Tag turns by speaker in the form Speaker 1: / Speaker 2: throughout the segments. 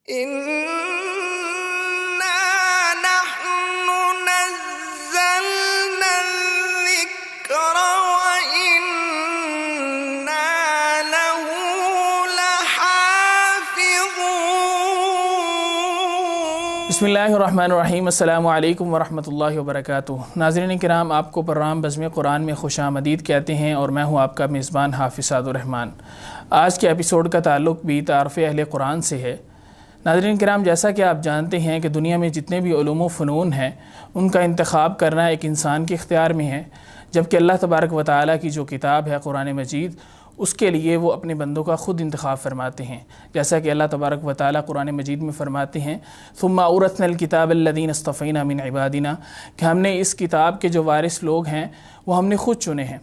Speaker 1: إنا نحن نزلنا الذكر وإنا له لحافظون۔
Speaker 2: بسم اللہ الرحمن الرحیم۔ السلام علیکم ورحمۃ اللہ وبرکاتہ۔ ناظرین کرام، آپ کو پروگرام بزم قرآن میں خوش آمدید کہتے ہیں اور میں ہوں آپ کا میزبان حافظ سعد الرحمن۔ آج کے ایپیسوڈ کا تعلق بھی تعارف اہل قرآن سے ہے۔ ناظرین کرام، جیسا کہ آپ جانتے ہیں کہ دنیا میں جتنے بھی علوم و فنون ہیں ان کا انتخاب کرنا ایک انسان کے اختیار میں ہے، جبکہ اللہ تبارک و تعالیٰ کی جو کتاب ہے قرآن مجید، اس کے لیے وہ اپنے بندوں کا خود انتخاب فرماتے ہیں، جیسا کہ اللہ تبارک و تعالیٰ قرآن مجید میں فرماتے ہیں ثم اورثنا الکتاب الذین اصطفینا من عبادنا، کہ ہم نے اس کتاب کے جو وارث لوگ ہیں وہ ہم نے خود چنے ہیں۔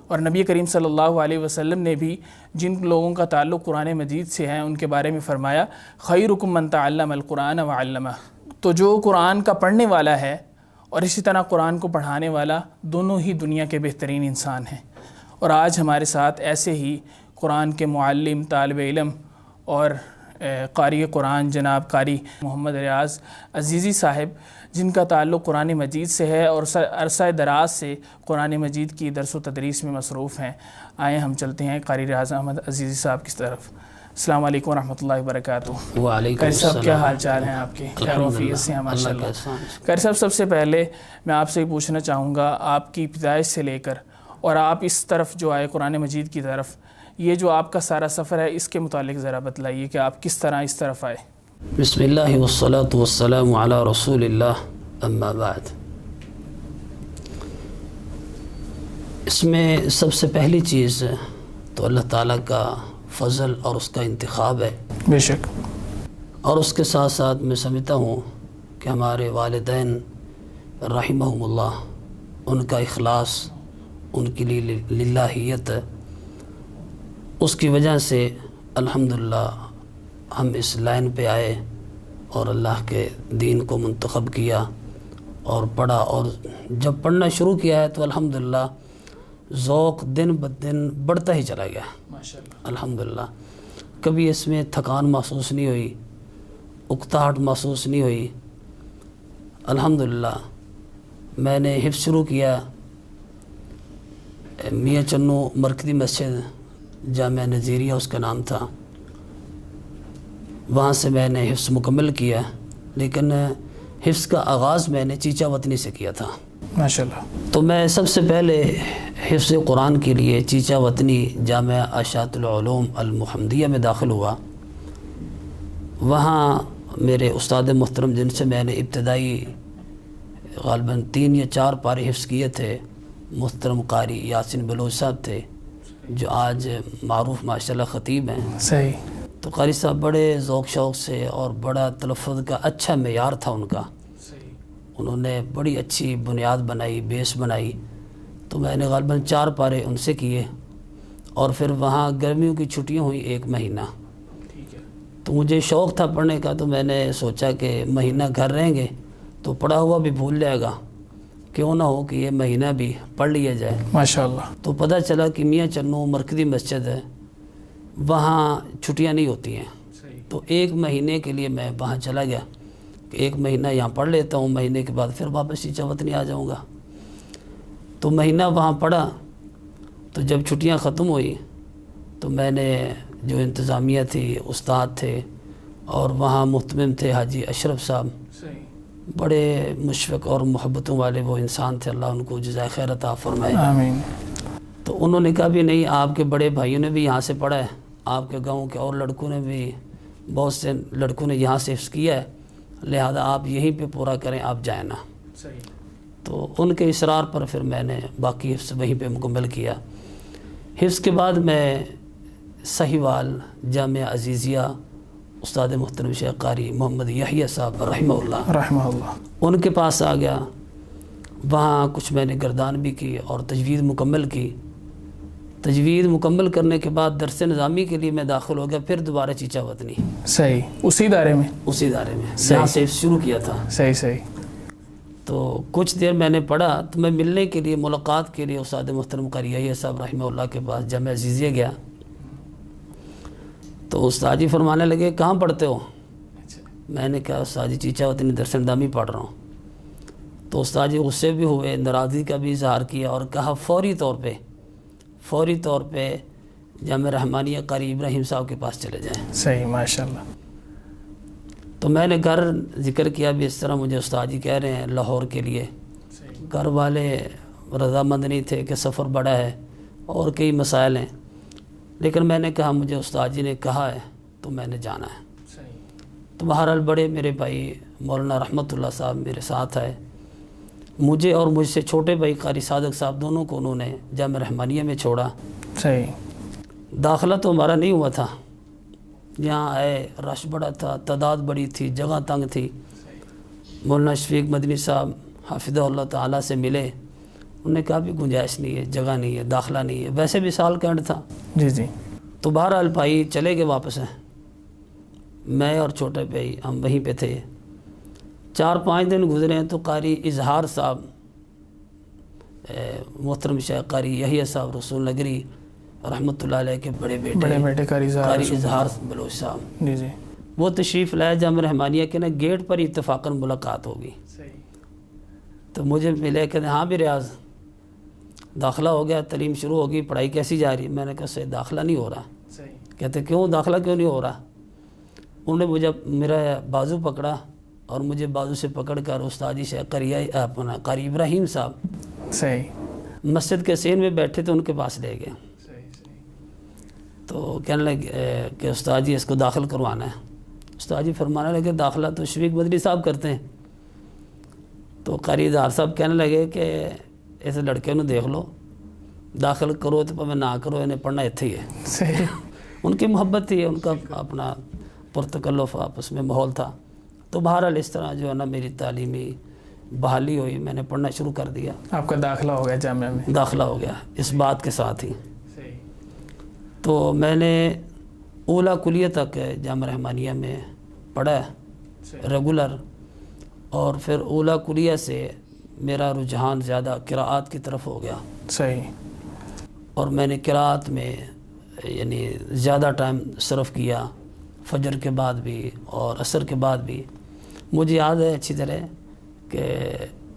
Speaker 2: اور نبی کریم صلی اللہ علیہ وسلم نے بھی جن لوگوں کا تعلق قرآن مجید سے ہے ان کے بارے میں فرمایا خیرکم من تعلم القرآن وعلمہ، تو جو قرآن کا پڑھنے والا ہے اور اسی طرح قرآن کو پڑھانے والا، دونوں ہی دنیا کے بہترین انسان ہیں۔ اور آج ہمارے ساتھ ایسے ہی قرآن کے معلم، طالب علم اور قاری قرآن جناب قاری محمد ریاض عزیزی صاحب، جن کا تعلق قرآن مجید سے ہے اور عرصہ دراز سے قرآن مجید کی درس و تدریس میں مصروف ہیں۔ آئیں ہم چلتے ہیں قاری ریاض احمد عزیزی صاحب کی طرف۔ السلام علیکم ورحمۃ اللہ وبرکاتہ۔
Speaker 3: وعلیکم
Speaker 2: قاری صاحب، کیا
Speaker 3: السلام۔
Speaker 2: حال چال ہیں آپ کے؟ خیر و عافیت سے ہیں ماشاء اللہ۔
Speaker 3: اللہ۔
Speaker 2: قاری صاحب، سب سے پہلے میں آپ سے پوچھنا چاہوں گا، آپ کی پیدائش سے لے کر اور آپ اس طرف جو آئے قرآن مجید کی طرف، یہ جو آپ کا سارا سفر ہے، اس کے متعلق ذرا بتلائیے کہ آپ کس طرح اس طرف آئے۔
Speaker 3: بسم اللہ والصلاة والسلام علی رسول اللہ، اما بعد۔ اس میں سب سے پہلی چیز تو اللہ تعالیٰ کا فضل اور اس کا انتخاب ہے،
Speaker 2: بے شک۔
Speaker 3: اور اس کے ساتھ ساتھ میں سمجھتا ہوں کہ ہمارے والدین رحمہم اللہ، ان کا اخلاص، ان کے لیے للہیت، اس کی وجہ سے الحمدللہ ہم اس لائن پہ آئے اور اللہ کے دین کو منتخب کیا اور پڑھا، اور جب پڑھنا شروع کیا ہے تو الحمدللہ ذوق دن بدن بڑھتا ہی چلا گیا
Speaker 2: ماشاءاللہ۔
Speaker 3: الحمدللہ۔ کبھی اس میں تھکان محسوس نہیں ہوئی، اکتاہٹ محسوس نہیں ہوئی۔ الحمدللہ میں نے حفظ شروع کیا میاں چنو مرکزی مسجد جامعہ نظیریہ اس کا نام تھا، وہاں سے میں نے حفظ مکمل کیا، لیکن حفظ کا آغاز میں نے چیچا وطنی سے کیا تھا
Speaker 2: ماشاءاللہ۔
Speaker 3: تو میں سب سے پہلے حفظ قرآن کے لیے چیچا وطنی جامعہ اشاعت العلوم المحمدیہ میں داخل ہوا۔ وہاں میرے استاد محترم جن سے میں نے ابتدائی غالباً 3 یا 4 پارے حفظ کیے تھے، محترم قاری یاسین بلوچ صاحب تھے، جو آج معروف ماشاءاللہ خطیب ہیں۔
Speaker 2: صحیح۔
Speaker 3: تو قاری صاحب بڑے ذوق شوق سے اور بڑا تلفظ کا اچھا معیار تھا ان کا، انہوں نے بڑی اچھی بنیاد بنائی، بیس بنائی۔ تو میں نے غالباً 4 پارے ان سے کیے، اور پھر وہاں گرمیوں کی چھٹیاں ہوئی 1 مہینہ، تو مجھے شوق تھا پڑھنے کا، تو میں نے سوچا کہ مہینہ گھر رہیں گے تو پڑھا ہوا بھی بھول جائے گا، کیوں نہ ہو کہ یہ مہینہ بھی پڑھ لیا جائے
Speaker 2: ماشاءاللہ۔
Speaker 3: تو پتہ چلا کہ میاں چنو مرکزی مسجد ہے، وہاں چھٹیاں نہیں ہوتی ہیں، تو 1 مہینے کے لیے میں وہاں چلا گیا کہ 1 مہینہ یہاں پڑھ لیتا ہوں، مہینے کے بعد پھر واپس چیچا وطنی آ جاؤں گا۔ تو مہینہ وہاں پڑھا، تو جب چھٹیاں ختم ہوئی تو میں نے جو انتظامیہ تھی، استاد تھے، اور وہاں محتمم تھے حاجی اشرف صاحب، بڑے مشفق اور محبتوں والے وہ انسان تھے، اللہ ان کو جزائے خیر عطا فرمائے۔
Speaker 2: آمین۔
Speaker 3: تو انہوں نے کہا بھی نہیں، آپ کے بڑے بھائیوں نے بھی یہاں سے پڑھا ہے، آپ کے گاؤں کے اور لڑکوں نے بھی، بہت سے لڑکوں نے یہاں سے حفظ کیا ہے، لہذا آپ یہیں پہ پورا کریں، آپ جائیں نا۔ تو ان کے اصرار پر پھر میں نے باقی حفظ وہیں پہ مکمل کیا۔ حفظ کے بعد میں سہیوال جامعہ عزیزیہ استاد محترم شیخ قاری محمد یحییٰ صاحب رحمہ اللہ ان کے پاس آ گیا، وہاں کچھ میں نے گردان بھی کی اور تجوید مکمل کی۔ تجوید مکمل کرنے کے بعد درس نظامی کے لیے میں داخل ہو گیا، پھر دوبارہ چیچا وطنی۔
Speaker 2: صحیح، اسی ادارے میں
Speaker 3: جہاں سے شروع کیا تھا۔
Speaker 2: صحیح۔
Speaker 3: تو کچھ دیر میں نے پڑھا، تو میں ملنے کے لیے، ملاقات کے لیے استاد محترم قاری یحییٰ صاحب رحمہ اللہ کے پاس جامعہ عزیزیہ گیا، تو استاد جی فرمانے لگے کہاں پڑھتے ہو؟ میں نے کہا استاد جی چیچا وطنی درس اندامی پڑھ رہا ہوں. تو استاد جی غصے بھی ہوئے, ناراضگی کا بھی اظہار کیا اور کہا فوری طور پہ جامعہ رحمانیہ قاری ابراہیم صاحب کے پاس چلے جائیں.
Speaker 2: صحیح, ماشاءاللہ.
Speaker 3: تو میں نے گھر ذکر کیا بھی اس طرح مجھے استاد جی کہہ رہے ہیں لاہور کے لیے. گھر والے رضامند نہیں تھے کہ سفر بڑا ہے اور کئی مسائل ہیں, لیکن میں نے کہا مجھے استاد جی نے کہا ہے تو میں نے جانا ہے. تو بہرحال بڑے میرے بھائی مولانا رحمت اللہ صاحب میرے ساتھ آئے. مجھے اور مجھ سے چھوٹے بھائی قاری صادق صاحب دونوں کو انہوں نے جامعہ رحمانیہ میں چھوڑا.
Speaker 2: صحیح.
Speaker 3: داخلہ تو ہمارا نہیں ہوا تھا, یہاں آئے رش بڑا تھا, تعداد بڑی تھی, جگہ تنگ تھی. مولانا شفیق مدنی صاحب حافظہ اللہ تعالیٰ سے ملے, انہوں نے کہا بھی گنجائش نہیں ہے, جگہ نہیں ہے, داخلہ نہیں ہے. ویسے بھی سال کا اینڈ تھا.
Speaker 2: جی جی.
Speaker 3: تو بہرحال بھائی چلے گئے واپس ہیں. میں اور چھوٹے بھائی ہم وہیں پہ تھے. 4-5 دن گزرے ہیں تو قاری اظہار صاحب, محترم شیخ قاری یحییٰ صاحب رسول نگری رحمۃ اللہ علیہ کے بڑے بیٹے
Speaker 2: قاری
Speaker 3: اظہار بلوچ صاحب,
Speaker 2: جی جی,
Speaker 3: وہ تشریف لائے جامعہ رحمانیہ کے نا گیٹ پر اتفاقاً ملاقات ہوگی. تو مجھے ملے کہ ہاں بھی ریاض داخلہ ہو گیا, تعلیم شروع ہوگی, پڑھائی کیسی جا رہی ہے؟ میں نے کہا صحیح داخلہ نہیں ہو رہا. کہتے کیوں داخلہ کیوں نہیں ہو رہا؟ انہوں نے مجھے میرا بازو پکڑا اور مجھے بازو سے پکڑ کر استاد جی شیخ قاری ابراہیم صاحب
Speaker 2: صحیح
Speaker 3: مسجد کے سین میں بیٹھے تھے, ان کے پاس لے گئے. تو کہنے لگے کہ استاد جی اس کو داخل کروانا ہے. استاد جی فرمانے لگے داخلہ تو شفیق مدنی صاحب کرتے ہیں. تو قاری اظہار صاحب کہنے لگے کہ اس لڑکے نو دیکھ لو, داخل کرو تو میں نہ کرو, انہیں پڑھنا اتھے ہی ہے.
Speaker 2: صحیح.
Speaker 3: ان کی محبت تھی, ان کا اپنا پرتکلف آپس میں ماحول تھا. تو بہرحال اس طرح جو ہے نا میری تعلیمی بحالی ہوئی, میں نے پڑھنا شروع کر دیا.
Speaker 2: آپ کا داخلہ ہو گیا جامعہ میں؟
Speaker 3: داخلہ ہو گیا اس بات کے ساتھ ہی. تو میں نے اولا کلیہ تک جامعہ رحمانیہ میں پڑھا ریگولر, اور پھر اولا کلیہ سے میرا رجحان زیادہ قراءات کی طرف ہو گیا.
Speaker 2: صحیح.
Speaker 3: اور میں نے قراءات میں یعنی زیادہ ٹائم صرف کیا, فجر کے بعد بھی اور عصر کے بعد بھی. مجھے یاد ہے اچھی طرح کہ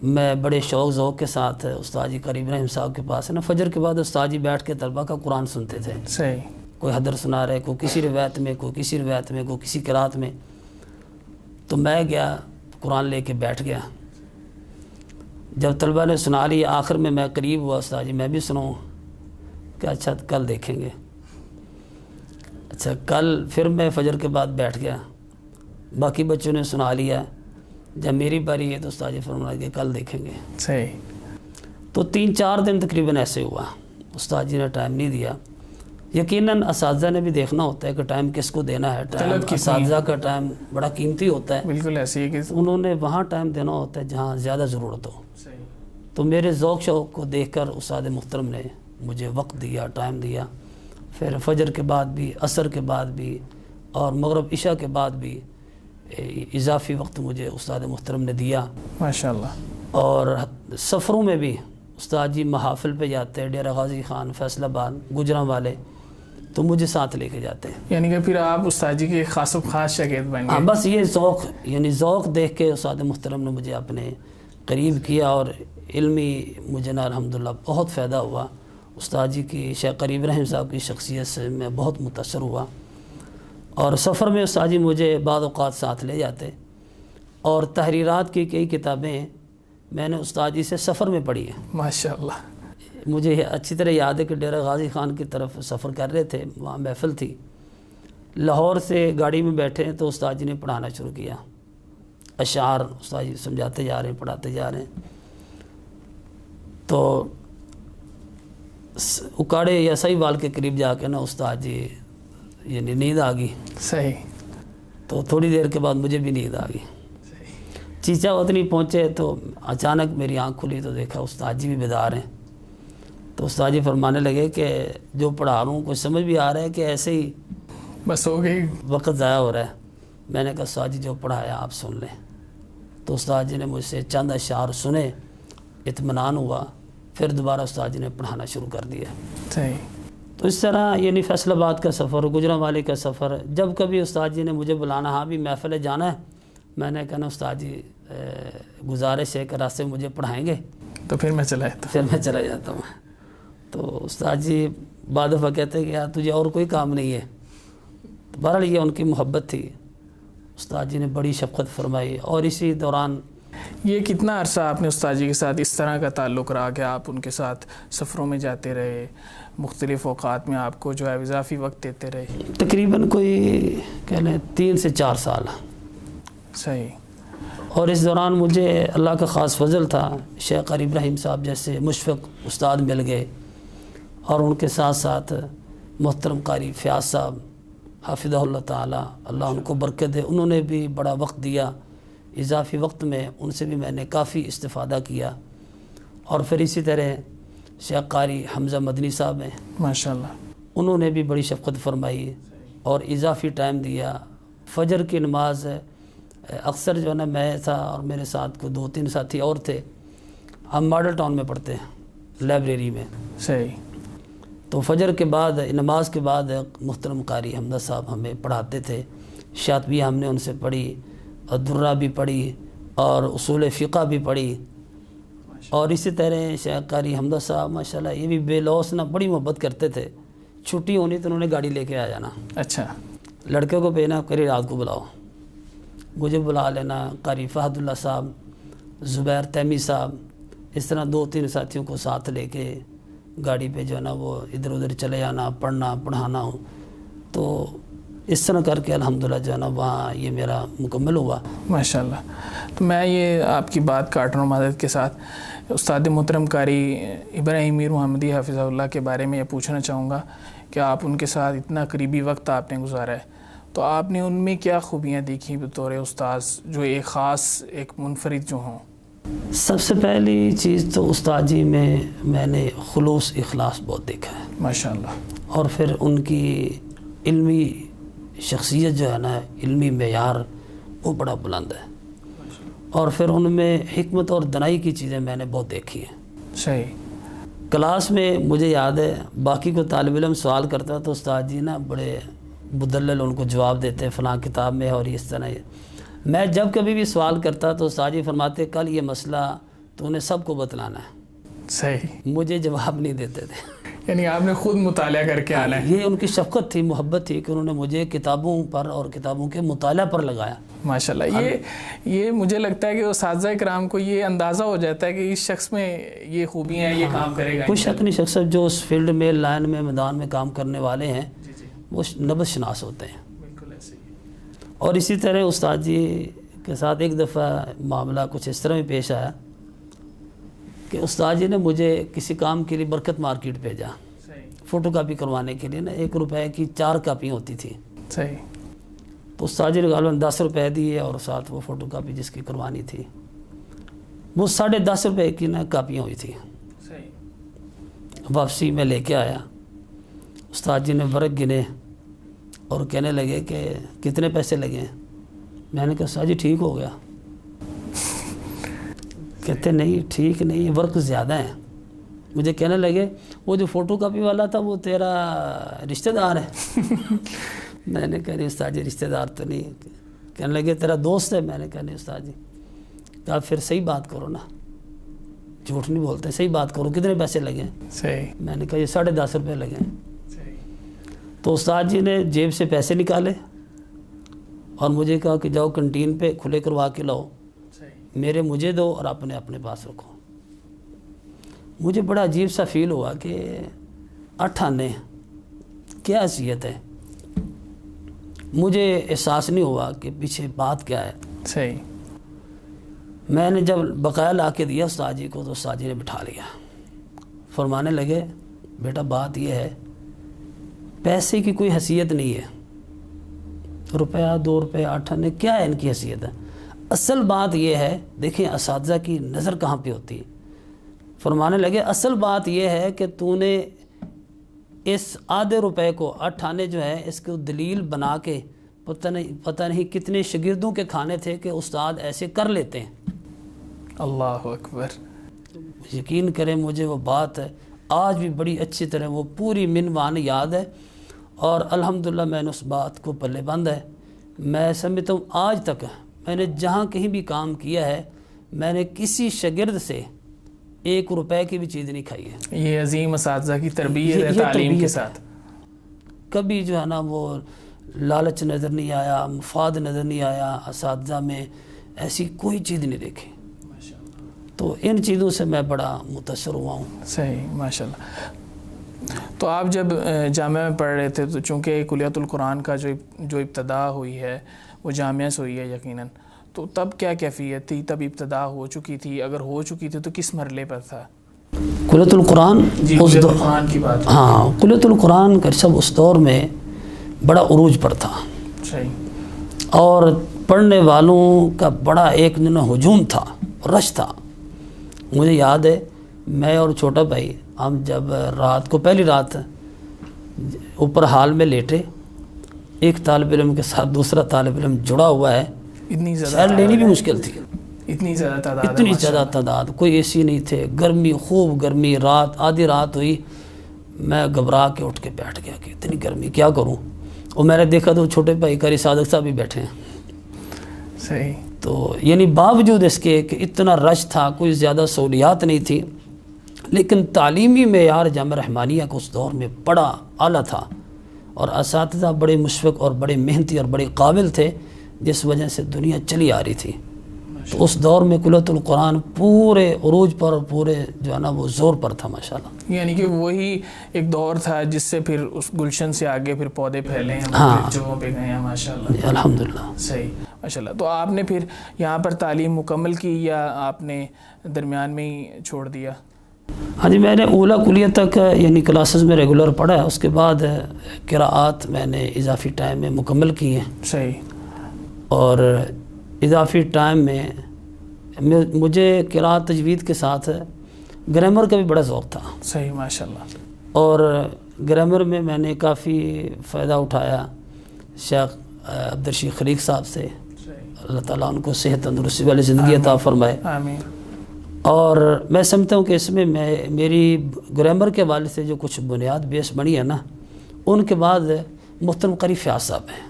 Speaker 3: میں بڑے شوق ذوق کے ساتھ استاد جی قاری ابراہیم صاحب کے پاس ہے نا, فجر کے بعد استاد جی بیٹھ کے طلبہ کا قرآن سنتے تھے.
Speaker 2: صحیح.
Speaker 3: کوئی حدر سنا رہے, کوئی کسی روایت میں, کوئی کسی روایت میں, کوئی کسی قراءت میں. تو میں گیا قرآن لے کے بیٹھ گیا. جب طلبہ نے سنا لی آخر میں قریب ہوا, استاد جی میں بھی سناؤں؟ کہ اچھا کل دیکھیں گے. اچھا کل پھر میں فجر کے بعد بیٹھ گیا, باقی بچوں نے سنا لیا. جب میری باری ہے تو استاد جی فرمایا کہ کل دیکھیں گے.
Speaker 2: صحیح.
Speaker 3: تو 3-4 دن تقریباً ایسے ہوا, استاد جی نے ٹائم نہیں دیا. یقیناً اساتذہ نے بھی دیکھنا ہوتا ہے کہ ٹائم کس کو دینا ہے. ٹائم اساتذہ کا ٹائم بڑا قیمتی ہوتا ہے.
Speaker 2: بالکل ایسے ہی کہ
Speaker 3: انہوں نے وہاں ٹائم دینا ہوتا ہے جہاں زیادہ ضرورت ہو. تو میرے ذوق شوق کو دیکھ کر استاد محترم نے مجھے وقت دیا, ٹائم دیا. پھر فجر کے بعد بھی, عصر کے بعد بھی, اور مغرب عشاء کے بعد بھی اضافی وقت مجھے استاد محترم نے دیا.
Speaker 2: ماشاءاللہ.
Speaker 3: اور سفروں میں بھی استاد جی محافل پہ جاتے, ڈیرہ غازی خان, فیصل آباد, گجراں والے, تو مجھے ساتھ لے کے جاتے ہیں.
Speaker 2: یعنی کہ پھر آپ استاد جی کے خاص و خاص شاگرد بن گئے.
Speaker 3: بس یہ ذوق, یعنی ذوق دیکھ کے استاد محترم نے مجھے اپنے قریب کیا, اور علمی مجھے نا الحمدللہ بہت فائدہ ہوا. استاد جی کی شیخ قاری ابراہیم صاحب کی شخصیت سے میں بہت متاثر ہوا. اور سفر میں استاد جی مجھے بعض اوقات ساتھ لے جاتے, اور تحریرات کی کئی کتابیں میں نے استاد جی سے سفر میں پڑھی ہیں.
Speaker 2: ماشاءاللہ.
Speaker 3: مجھے اچھی طرح یاد ہے کہ ڈیرہ غازی خان کی طرف سفر کر رہے تھے, وہاں محفل تھی. لاہور سے گاڑی میں بیٹھے تو استاد جی نے پڑھانا شروع کیا. اشعار استاد جی سمجھاتے جا رہے ہیں, پڑھاتے جا رہے ہیں. تو اکاڑے یا صحیح وال کے قریب جا کے نا استاد جی یعنی نیند آ گئی.
Speaker 2: صحیح.
Speaker 3: تو تھوڑی دیر کے بعد مجھے بھی نیند آ گئی. چیچا اتنی پہنچے تو اچانک میری آنکھ کھلی تو دیکھا استاد جی بھی بیدار ہیں. تو استاد جی فرمانے لگے کہ جو پڑھا رہا ہوں کچھ سمجھ بھی آ رہا ہے کہ ایسے ہی
Speaker 2: بس ہو گئی,
Speaker 3: وقت ضائع ہو رہا ہے. میں نے کہا استاد جی جو پڑھایا آپ سن لیں. تو استاد جی نے مجھ سے چند اشعار سنے, اطمینان ہوا. پھر دوبارہ استاد جی نے پڑھانا شروع کر دیا.
Speaker 2: صحیح.
Speaker 3: تو اس طرح یعنی فیصل آباد کا سفر, گجراں والے کا سفر, جب کبھی استاد جی نے مجھے بلانا, ہاں بھی محفل جانا ہے, میں نے کہا نا استاد جی گزارش ہے کہ راستے میں مجھے پڑھائیں گے
Speaker 2: تو پھر میں چلا جاتا
Speaker 3: پھر میں چلا جاتا ہوں. تو استاد جی بعد دفعہ کہتے ہیں کہ یار تجھے اور کوئی کام نہیں ہے. تو بہرحال یہ ان کی محبت تھی. استاد جی نے بڑی شفقت فرمائی. اور اسی دوران
Speaker 2: یہ کتنا عرصہ آپ نے استاد جی کے ساتھ اس طرح کا تعلق رہا کہ آپ ان کے ساتھ سفروں میں جاتے رہے, مختلف اوقات میں آپ کو جو ہے اضافی وقت دیتے رہے؟
Speaker 3: تقریباً کوئی کہہ لیں 3 سے 4 سال.
Speaker 2: صحیح.
Speaker 3: اور اس دوران مجھے اللہ کا خاص فضل تھا, شیخ قاری ابراہیم صاحب جیسے مشفق استاد مل گئے, اور ان کے ساتھ ساتھ محترم قاری فیاض صاحب حافظہ اللہ تعالی, اللہ ان کو برکت دے, انہوں نے بھی بڑا وقت دیا. اضافی وقت میں ان سے بھی میں نے کافی استفادہ کیا. اور پھر اسی طرح شیخ قاری حمزہ مدنی صاحب ہیں
Speaker 2: ماشاءاللہ,
Speaker 3: انہوں نے بھی بڑی شفقت فرمائی اور اضافی ٹائم دیا. فجر کی نماز اکثر جو ہے نا میں تھا اور میرے ساتھ کو 2-3 ساتھی اور تھے, ہم ماڈل ٹاؤن میں پڑھتے ہیں لائبریری میں.
Speaker 2: صحیح.
Speaker 3: تو فجر کے بعد نماز کے بعد محترم قاری حمزہ صاحب ہمیں پڑھاتے تھے. شاطبیہ ہم نے ان سے پڑھی, اور درہ بھی پڑھی, اور اصول فقہ بھی پڑھی. اور اسی طرح شیخ قاری حمزہ صاحب ماشاءاللہ یہ بھی بے لوث نہ بڑی محبت کرتے تھے. چھٹی ہونی تو انہوں نے گاڑی لے کے آ جانا.
Speaker 2: اچھا.
Speaker 3: لڑکے کو بھیجنا قاری رات کو بلاؤ, مجھے بلا لینا. قاری فہد اللہ صاحب, زبیر تیمی صاحب, اس طرح 2-3 ساتھیوں کو ساتھ لے کے گاڑی پہ جو ہے نا وہ ادھر ادھر چلے جانا, پڑھنا پڑھانا. تو اس طرح کر کے الحمدللہ جو ہے نا وہاں یہ میرا مکمل ہوا.
Speaker 2: ماشاءاللہ. تو میں یہ آپ کی بات کاٹ رہا ہوں معذرت کے ساتھ. استاد محترم قاری ابراہیم میر محمدی حافظہ اللہ کے بارے میں یہ پوچھنا چاہوں گا کہ آپ ان کے ساتھ اتنا قریبی وقت آپ نے گزارا ہے, تو آپ نے ان میں کیا خوبیاں دیکھی بطور استاذ جو ایک خاص ایک منفرد جو ہوں؟
Speaker 3: سب سے پہلی چیز تو استاد جی میں نے خلوص اخلاص بہت دیکھا ہے
Speaker 2: ماشاءاللہ.
Speaker 3: اور پھر ان کی علمی شخصیت جو ہے نا, علمی معیار وہ بڑا بلند ہے. اور پھر ان میں حکمت اور دنائی کی چیزیں میں نے بہت دیکھی ہیں.
Speaker 2: صحیح.
Speaker 3: کلاس میں مجھے یاد ہے باقی کو طالب علم سوال کرتا تو استاد جی نا بڑے مدلل ان کو جواب دیتے فلاں کتاب میں اور اس طرح. میں جب کبھی بھی سوال کرتا تو استاد جی فرماتے کل یہ مسئلہ تو انہیں سب کو بتلانا ہے.
Speaker 2: صحیح.
Speaker 3: مجھے جواب نہیں دیتے تھے.
Speaker 2: یعنی آپ نے خود مطالعہ کر کے آنا ہے.
Speaker 3: یہ ان کی شفقت تھی, محبت تھی کہ انہوں نے مجھے کتابوں پر اور کتابوں کے مطالعہ پر لگایا.
Speaker 2: ماشاءاللہ. یہ مجھے لگتا ہے کہ اساتذہ کرام کو یہ اندازہ ہو جاتا ہے کہ اس شخص میں یہ خوبیاں ہیں, یہ کام کرے گا.
Speaker 3: کوئی شک نہیں, شخص جو اس فیلڈ میں لائن میں میدان میں کام کرنے والے ہیں وہ نبض شناس ہوتے ہیں.
Speaker 2: بالکل ایسے ہی.
Speaker 3: اور اسی طرح استاد جی کے ساتھ ایک دفعہ معاملہ کچھ اس طرح میں پیش آیا کہ استاد جی نے مجھے کسی کام کے لیے برکت مارکیٹ بھیجا فوٹو کاپی کروانے کے لیے نا. 1 روپے کی 4 کاپیاں ہوتی تھیں.
Speaker 2: صحیح.
Speaker 3: تو استاد جی نے غالباً 10 روپے دیے اور ساتھ وہ فوٹو کاپی جس کی کروانی تھی وہ 10.5 روپے کی نا کاپیاں ہوئی تھیں.
Speaker 2: صحیح.
Speaker 3: واپسی میں لے کے آیا, استاد جی نے ورق گنے اور کہنے لگے کہ کتنے پیسے لگے. میں نے کہا استاد جی ٹھیک ہو گیا. کہتے نہیں ٹھیک نہیں, ورق زیادہ ہیں. مجھے کہنے لگے وہ جو فوٹو کاپی والا تھا وہ تیرا رشتہ دار ہے. میں نے کہا نہیں استاد جی رشتہ دار تو نہیں. کہنے لگے تیرا دوست ہے. میں نے کہا نہیں استاد جی. کہا پھر صحیح بات کرو نا, جھوٹ نہیں بولتے, صحیح بات کرو کتنے پیسے لگے.
Speaker 2: صحیح.
Speaker 3: میں نے کہا یہ 10.5 روپے لگے. تو استاد جی نے جیب سے پیسے نکالے اور مجھے کہا کہ جاؤ کنٹین پہ کھلے کروا کے لاؤ, میرے مجھے دو اور اپنے پاس رکھو. مجھے بڑا عجیب سا فیل ہوا کہ 8 آنے کیا حیثیت ہے. مجھے احساس نہیں ہوا کہ پیچھے بات کیا ہے.
Speaker 2: صحیح.
Speaker 3: میں نے جب بقایا لا کے دیا استاد جی کو تو استاد جی نے بٹھا لیا. فرمانے لگے بیٹا بات یہ ہے پیسے کی کوئی حیثیت نہیں ہے. روپیہ 2 روپے 8 آنے کیا ہے ان کی حیثیت ہے. اصل بات یہ ہے, دیکھیں اساتذہ کی نظر کہاں پہ ہوتی ہے. فرمانے لگے اصل بات یہ ہے کہ تو نے اس آدھے روپے کو 8 آنے جو ہے اس کو دلیل بنا کے پتہ نہیں کتنے شاگردوں کے کھانے تھے کہ استاد ایسے کر لیتے ہیں.
Speaker 2: اللہ اکبر.
Speaker 3: یقین کریں مجھے وہ بات آج بھی بڑی اچھی طرح وہ پوری منوان یاد ہے اور الحمدللہ میں نے اس بات کو پلے بند ہے. میں سمجھتا ہوں آج تک میں نے جہاں کہیں بھی کام کیا ہے میں نے کسی شاگرد سے 1 روپے کی بھی چیز نہیں کھائی ہے.
Speaker 2: یہ عظیم اساتذہ کی تربیت ہے
Speaker 3: یہ
Speaker 2: تعلیم کے
Speaker 3: تربیت
Speaker 2: ساتھ.
Speaker 3: کبھی جو ہے نا وہ لالچ نظر نہیں آیا, مفاد نظر نہیں آیا, اساتذہ میں ایسی کوئی چیز نہیں دیکھی. تو ان چیزوں سے میں بڑا متاثر ہوا ہوں.
Speaker 2: صحیح, ماشاءاللہ. تو آپ جب جامعہ میں پڑھ رہے تھے تو چونکہ کلیۃ القرآن کا جو ابتدا ہوئی ہے وہ جامعہ سے ہوئی ہے یقیناً, تو تب کیا کیفیت تھی؟ تب ابتدا ہو چکی تھی؟ اگر ہو چکی تھی تو کس مرحلے پر تھا؟
Speaker 3: کلیۃ القرآن
Speaker 2: کلیۃ القرآن کی بات.
Speaker 3: ہاں, کلیۃ القرآن کا سب اس دور میں بڑا عروج پر تھا.
Speaker 2: صحیح.
Speaker 3: اور پڑھنے والوں کا بڑا ایک ہجوم تھا, رش تھا. مجھے یاد ہے میں اور چھوٹا بھائی ہم جب رات کو پہلی رات اوپر ہال میں لیٹے, ایک طالب علم کے ساتھ دوسرا طالب علم جڑا ہوا ہے,
Speaker 2: اتنی زیادہ
Speaker 3: شاید لینی بھی مشکل تھی.
Speaker 2: اتنی زیادہ تعداد,
Speaker 3: اتنی زیادہ تعداد, کوئی اے سی نہیں تھے, گرمی, خوب گرمی. رات آدھی رات ہوئی, میں گھبرا کے اٹھ کے بیٹھ گیا کہ اتنی گرمی کیا کروں. اور میں نے دیکھا تو چھوٹے بھائی قاری صادق صاحب بھی بیٹھے ہیں.
Speaker 2: صحیح.
Speaker 3: تو یعنی باوجود اس کے کہ اتنا رش تھا, کوئی زیادہ سہولیات نہیں تھی, لیکن تعلیمی معیار جامعہ رحمانیہ کا اس دور میں بڑا اعلیٰ تھا, اور اساتذہ بڑے مشفق اور بڑے محنتی اور بڑے قابل تھے, جس وجہ سے دنیا چلی آ رہی تھی. تو اس دور میں کلیۃ القرآن پورے عروج پر, پورے جو ہے نا وہ زور پر تھا ماشاءاللہ.
Speaker 2: یعنی کہ وہی ایک دور تھا جس سے پھر اس گلشن سے آگے پھر پودے پھیلے ہیں,
Speaker 3: ہاں,
Speaker 2: جگہوں پہ گئے ہیں ماشاءاللہ.
Speaker 3: الحمدللہ.
Speaker 2: صحیح, ماشاءاللہ. تو آپ نے پھر یہاں پر تعلیم مکمل کی یا آپ نے درمیان میں ہی چھوڑ دیا؟
Speaker 3: ہاں جی, میں نے اولا کلیہ تک یعنی کلاسز میں ریگولر پڑھا ہے. اس کے بعد قراءات میں نے اضافی ٹائم میں مکمل کی ہیں.
Speaker 2: صحیح.
Speaker 3: اور اضافی ٹائم میں مجھے قراءت تجوید کے ساتھ گرامر کا بھی بڑا ذوق تھا.
Speaker 2: صحیح, ماشاءاللہ.
Speaker 3: اور گرامر میں نے کافی فائدہ اٹھایا شیخ عبدالرشید خلیق صاحب سے. اللہ تعالیٰ ان کو صحت تندرستی والی زندگی عطا فرمائے.
Speaker 2: آمین.
Speaker 3: اور میں سمجھتا ہوں کہ اس میں میری گرامر کے حوالے سے جو کچھ بنیاد بیس بنی ہے نا, ان کے بعد محترم قاری فیاض صاحب ہیں.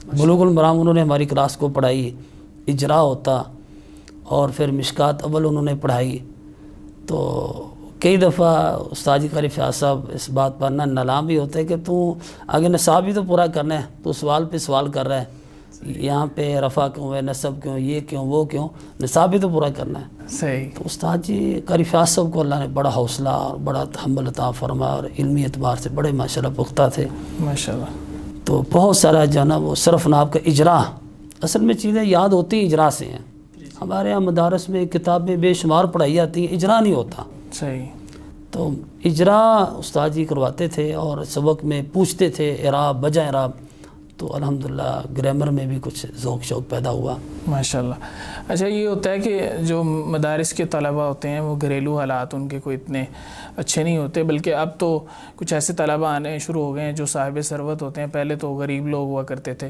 Speaker 3: بلوغ المرام انہوں نے ہماری کلاس کو پڑھائی, اجرا ہوتا, اور پھر مشکات اول انہوں نے پڑھائی. تو کئی دفعہ استاد جی قاری فیاض صاحب اس بات پر نالام بھی ہوتے ہیں کہ تو آگے نصاب بھی تو پورا کرنا ہے, تو سوال پہ سوال کر رہا ہے, یہاں پہ رفع کیوں ہے, نصب کیوں, یہ کیوں, وہ کیوں, نصاب بھی تو پورا کرنا ہے.
Speaker 2: صحیح.
Speaker 3: تو استاد جی قاری فیاض صاحب کو اللہ نے بڑا حوصلہ اور بڑا تحمل عطا فرمایا, اور علمی اعتبار سے بڑے ماشاءاللہ پختہ تھے
Speaker 2: ماشاءاللہ.
Speaker 3: تو بہت سارا جو ہے نا وہ صرف ناب کا اجرا, اصل میں چیزیں یاد ہوتی اجرا سے ہیں. ہمارے یہاں مدارس میں کتابیں بے شمار پڑھائی جاتی ہیں, اجرا نہیں ہوتا.
Speaker 2: صحیح.
Speaker 3: تو اجرا استاد جی کرواتے تھے, اور سبق میں پوچھتے تھے اعراب, وجہ اعراب. تو الحمدللہ گرامر میں بھی کچھ ذوق شوق پیدا ہوا
Speaker 2: ماشاءاللہ. اچھا, یہ ہوتا ہے کہ جو مدارس کے طلبہ ہوتے ہیں وہ گھریلو حالات ان کے کوئی اتنے اچھے نہیں ہوتے, بلکہ اب تو کچھ ایسے طلبہ آنے شروع ہو گئے ہیں جو صاحب ثروت ہوتے ہیں. پہلے تو غریب لوگ ہوا کرتے تھے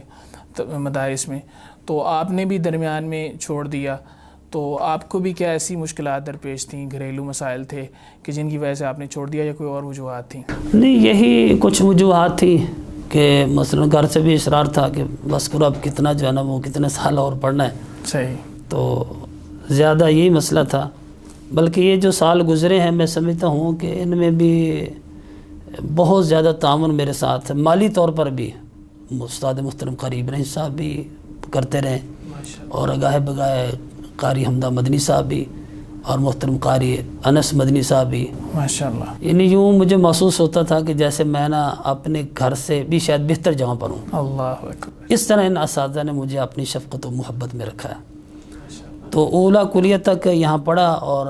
Speaker 2: مدارس میں, تو آپ نے بھی درمیان میں چھوڑ دیا. تو آپ کو بھی کیا ایسی مشکلات درپیش تھیں, گھریلو مسائل تھے کہ جن کی وجہ سے آپ نے چھوڑ دیا, یا کوئی اور وجوہات تھیں؟
Speaker 3: نہیں, یہی کچھ وجوہات تھیں کہ مثلا گھر سے بھی اصرار تھا کہ بس کرو, اب کتنا جو ہے نا وہ کتنے سال اور پڑھنا ہے.
Speaker 2: صحیح.
Speaker 3: تو زیادہ یہی مسئلہ تھا. بلکہ یہ جو سال گزرے ہیں میں سمجھتا ہوں کہ ان میں بھی بہت زیادہ تعاون میرے ساتھ مالی طور پر بھی استاد محترم قاری ابراہیم صاحب بھی کرتے رہے, اور گاہے بگاہے قاری حمدہ مدنی صاحب بھی, اور محترم قاری انس مدنی صاحب بھی
Speaker 2: ماشاءاللہ.
Speaker 3: یعنی یوں مجھے محسوس ہوتا تھا کہ جیسے میں نا اپنے گھر سے بھی شاید بہتر جگہ پر ہوں.
Speaker 2: اللہ اکبر.
Speaker 3: اس طرح ان اساتذہ نے مجھے اپنی شفقت و محبت میں رکھا ہے. تو اولا کلیہ تک یہاں پڑھا, اور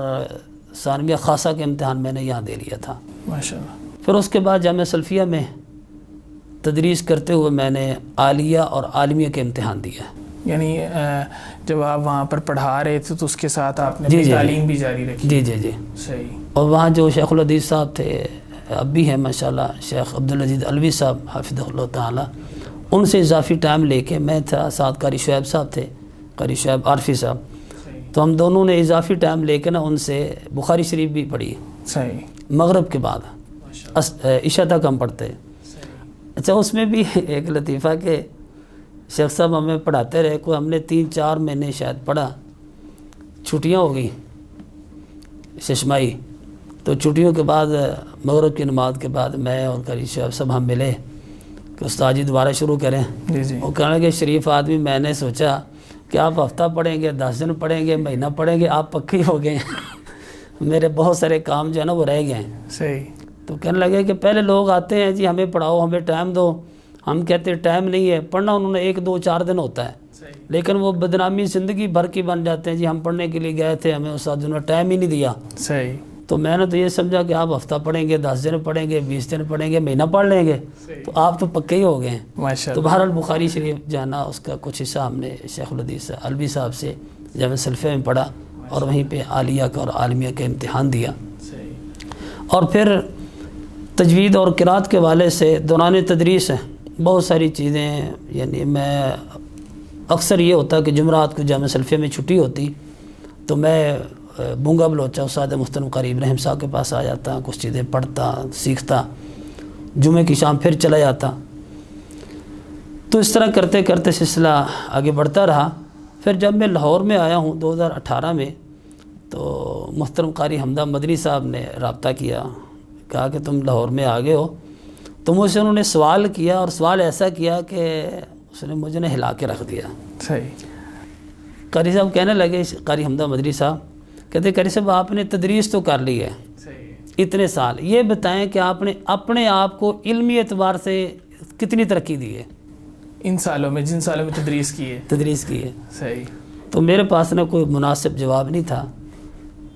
Speaker 3: ثانویہ خاصہ کے امتحان میں نے یہاں دے لیا تھا
Speaker 2: ماشاءاللہ.
Speaker 3: پھر اس کے بعد جامعہ سلفیہ میں تدریس کرتے ہوئے میں نے عالیہ اور عالمیہ کے امتحان دیا.
Speaker 2: یعنی جب آپ وہاں پر پڑھا رہے تھے تو اس کے ساتھ آپ نے تعلیم بھی جاری رکھی؟
Speaker 3: جی جی جی.
Speaker 2: صحیح.
Speaker 3: اور وہاں جو شیخ الحدیث صاحب تھے, اب بھی ہیں ماشاءاللہ, شیخ عبدالعزیز علوی صاحب حافظہ اللہ تعالیٰ, ان سے اضافی ٹائم لے کے میں تھا, ساتھ قاری شعیب صاحب تھے, قاری شعیب عارفی صاحب. تو ہم دونوں نے اضافی ٹائم لے کے نا ان سے بخاری شریف بھی پڑھی.
Speaker 2: صحیح.
Speaker 3: مغرب کے بعد عشاء تک ہم پڑھتے. اچھا, اس میں بھی ایک لطیفہ کہ شیخ صاحب ہمیں پڑھاتے رہے، کوئی ہم نے 3-4 مہینے شاید پڑھا، چھٹیاں ہو گئی ششمائی، تو چھٹیوں کے بعد مغرب کی نماز کے بعد میں اور قاری صاحب سب ہم ملے کہ استاد جی دوبارہ شروع کریں۔
Speaker 2: جی
Speaker 3: وہ کہنے لگے شریف آدمی، میں نے سوچا کہ آپ ہفتہ پڑھیں گے، 10 دن پڑھیں گے، مہینہ پڑھیں گے، آپ پکے ہو گئے ہیں۔ میرے بہت سارے کام جو ہے نا وہ رہ گئے ہیں۔
Speaker 2: صحیح۔
Speaker 3: تو کہنے لگے کہ پہلے لوگ آتے ہیں جی ہمیں پڑھاؤ، ہمیں ٹائم دو، ہم کہتے ہیں ٹائم نہیں ہے، پڑھنا انہوں نے 1-2-4 دن ہوتا ہے، لیکن وہ بدنامی زندگی بھر کی بن جاتے ہیں جی ہم پڑھنے کے لیے گئے تھے، ہمیں استاد نے ٹائم ہی نہیں دیا۔
Speaker 2: صحیح۔
Speaker 3: تو میں نے تو یہ سمجھا کہ آپ ہفتہ پڑھیں گے، 10 دن پڑھیں گے، 20 دن پڑھیں گے، مہینہ پڑھ لیں گے، تو آپ تو پکے ہی ہو گئے ہیں۔
Speaker 2: ماشاء
Speaker 3: تو
Speaker 2: اللہ۔
Speaker 3: بہرحال بخاری شریف جانا، اس کا کچھ حصہ ہم نے شیخ الحدیث الوی صاحب سے جامعہ سلفیہ میں پڑھا، اور وہیں پہ عالیہ کا اور عالمیہ کا امتحان دیا۔ اور پھر تجوید اور قرات کے حوالے سے دوران تدریس بہت ساری چیزیں، یعنی میں اکثر یہ ہوتا کہ جمعرات کو جامعہ سلفیہ میں چھٹی ہوتی تو میں بونگا بلوچا استاد محترم قاری ابراہیم صاحب کے پاس آ جاتا، کچھ چیزیں پڑھتا سیکھتا، جمعے کی شام پھر چلا جاتا۔ تو اس طرح کرتے کرتے سلسلہ آگے بڑھتا رہا۔ پھر جب میں لاہور میں آیا ہوں 2018 میں، تو محترم قاری حمدہ مدنی صاحب نے رابطہ کیا، کہا کہ تم لاہور میں آ گئے ہو۔ تو مجھ سے انہوں نے سوال کیا، اور سوال ایسا کیا کہ اس نے مجھے نے ہلا کے رکھ دیا۔
Speaker 2: صحیح۔
Speaker 3: قاری صاحب کہنے لگے، قاری حمدہ مدنی صاحب کہتے قاری صاحب آپ نے تدریس تو کر لی ہے اتنے سال، یہ بتائیں کہ آپ نے اپنے آپ کو علمی اعتبار سے کتنی ترقی دی ہے
Speaker 2: ان سالوں میں، جن سالوں میں تدریس کی ہے؟
Speaker 3: تدریس کی ہے۔
Speaker 2: صحیح۔
Speaker 3: تو میرے پاس نہ کوئی مناسب جواب نہیں تھا۔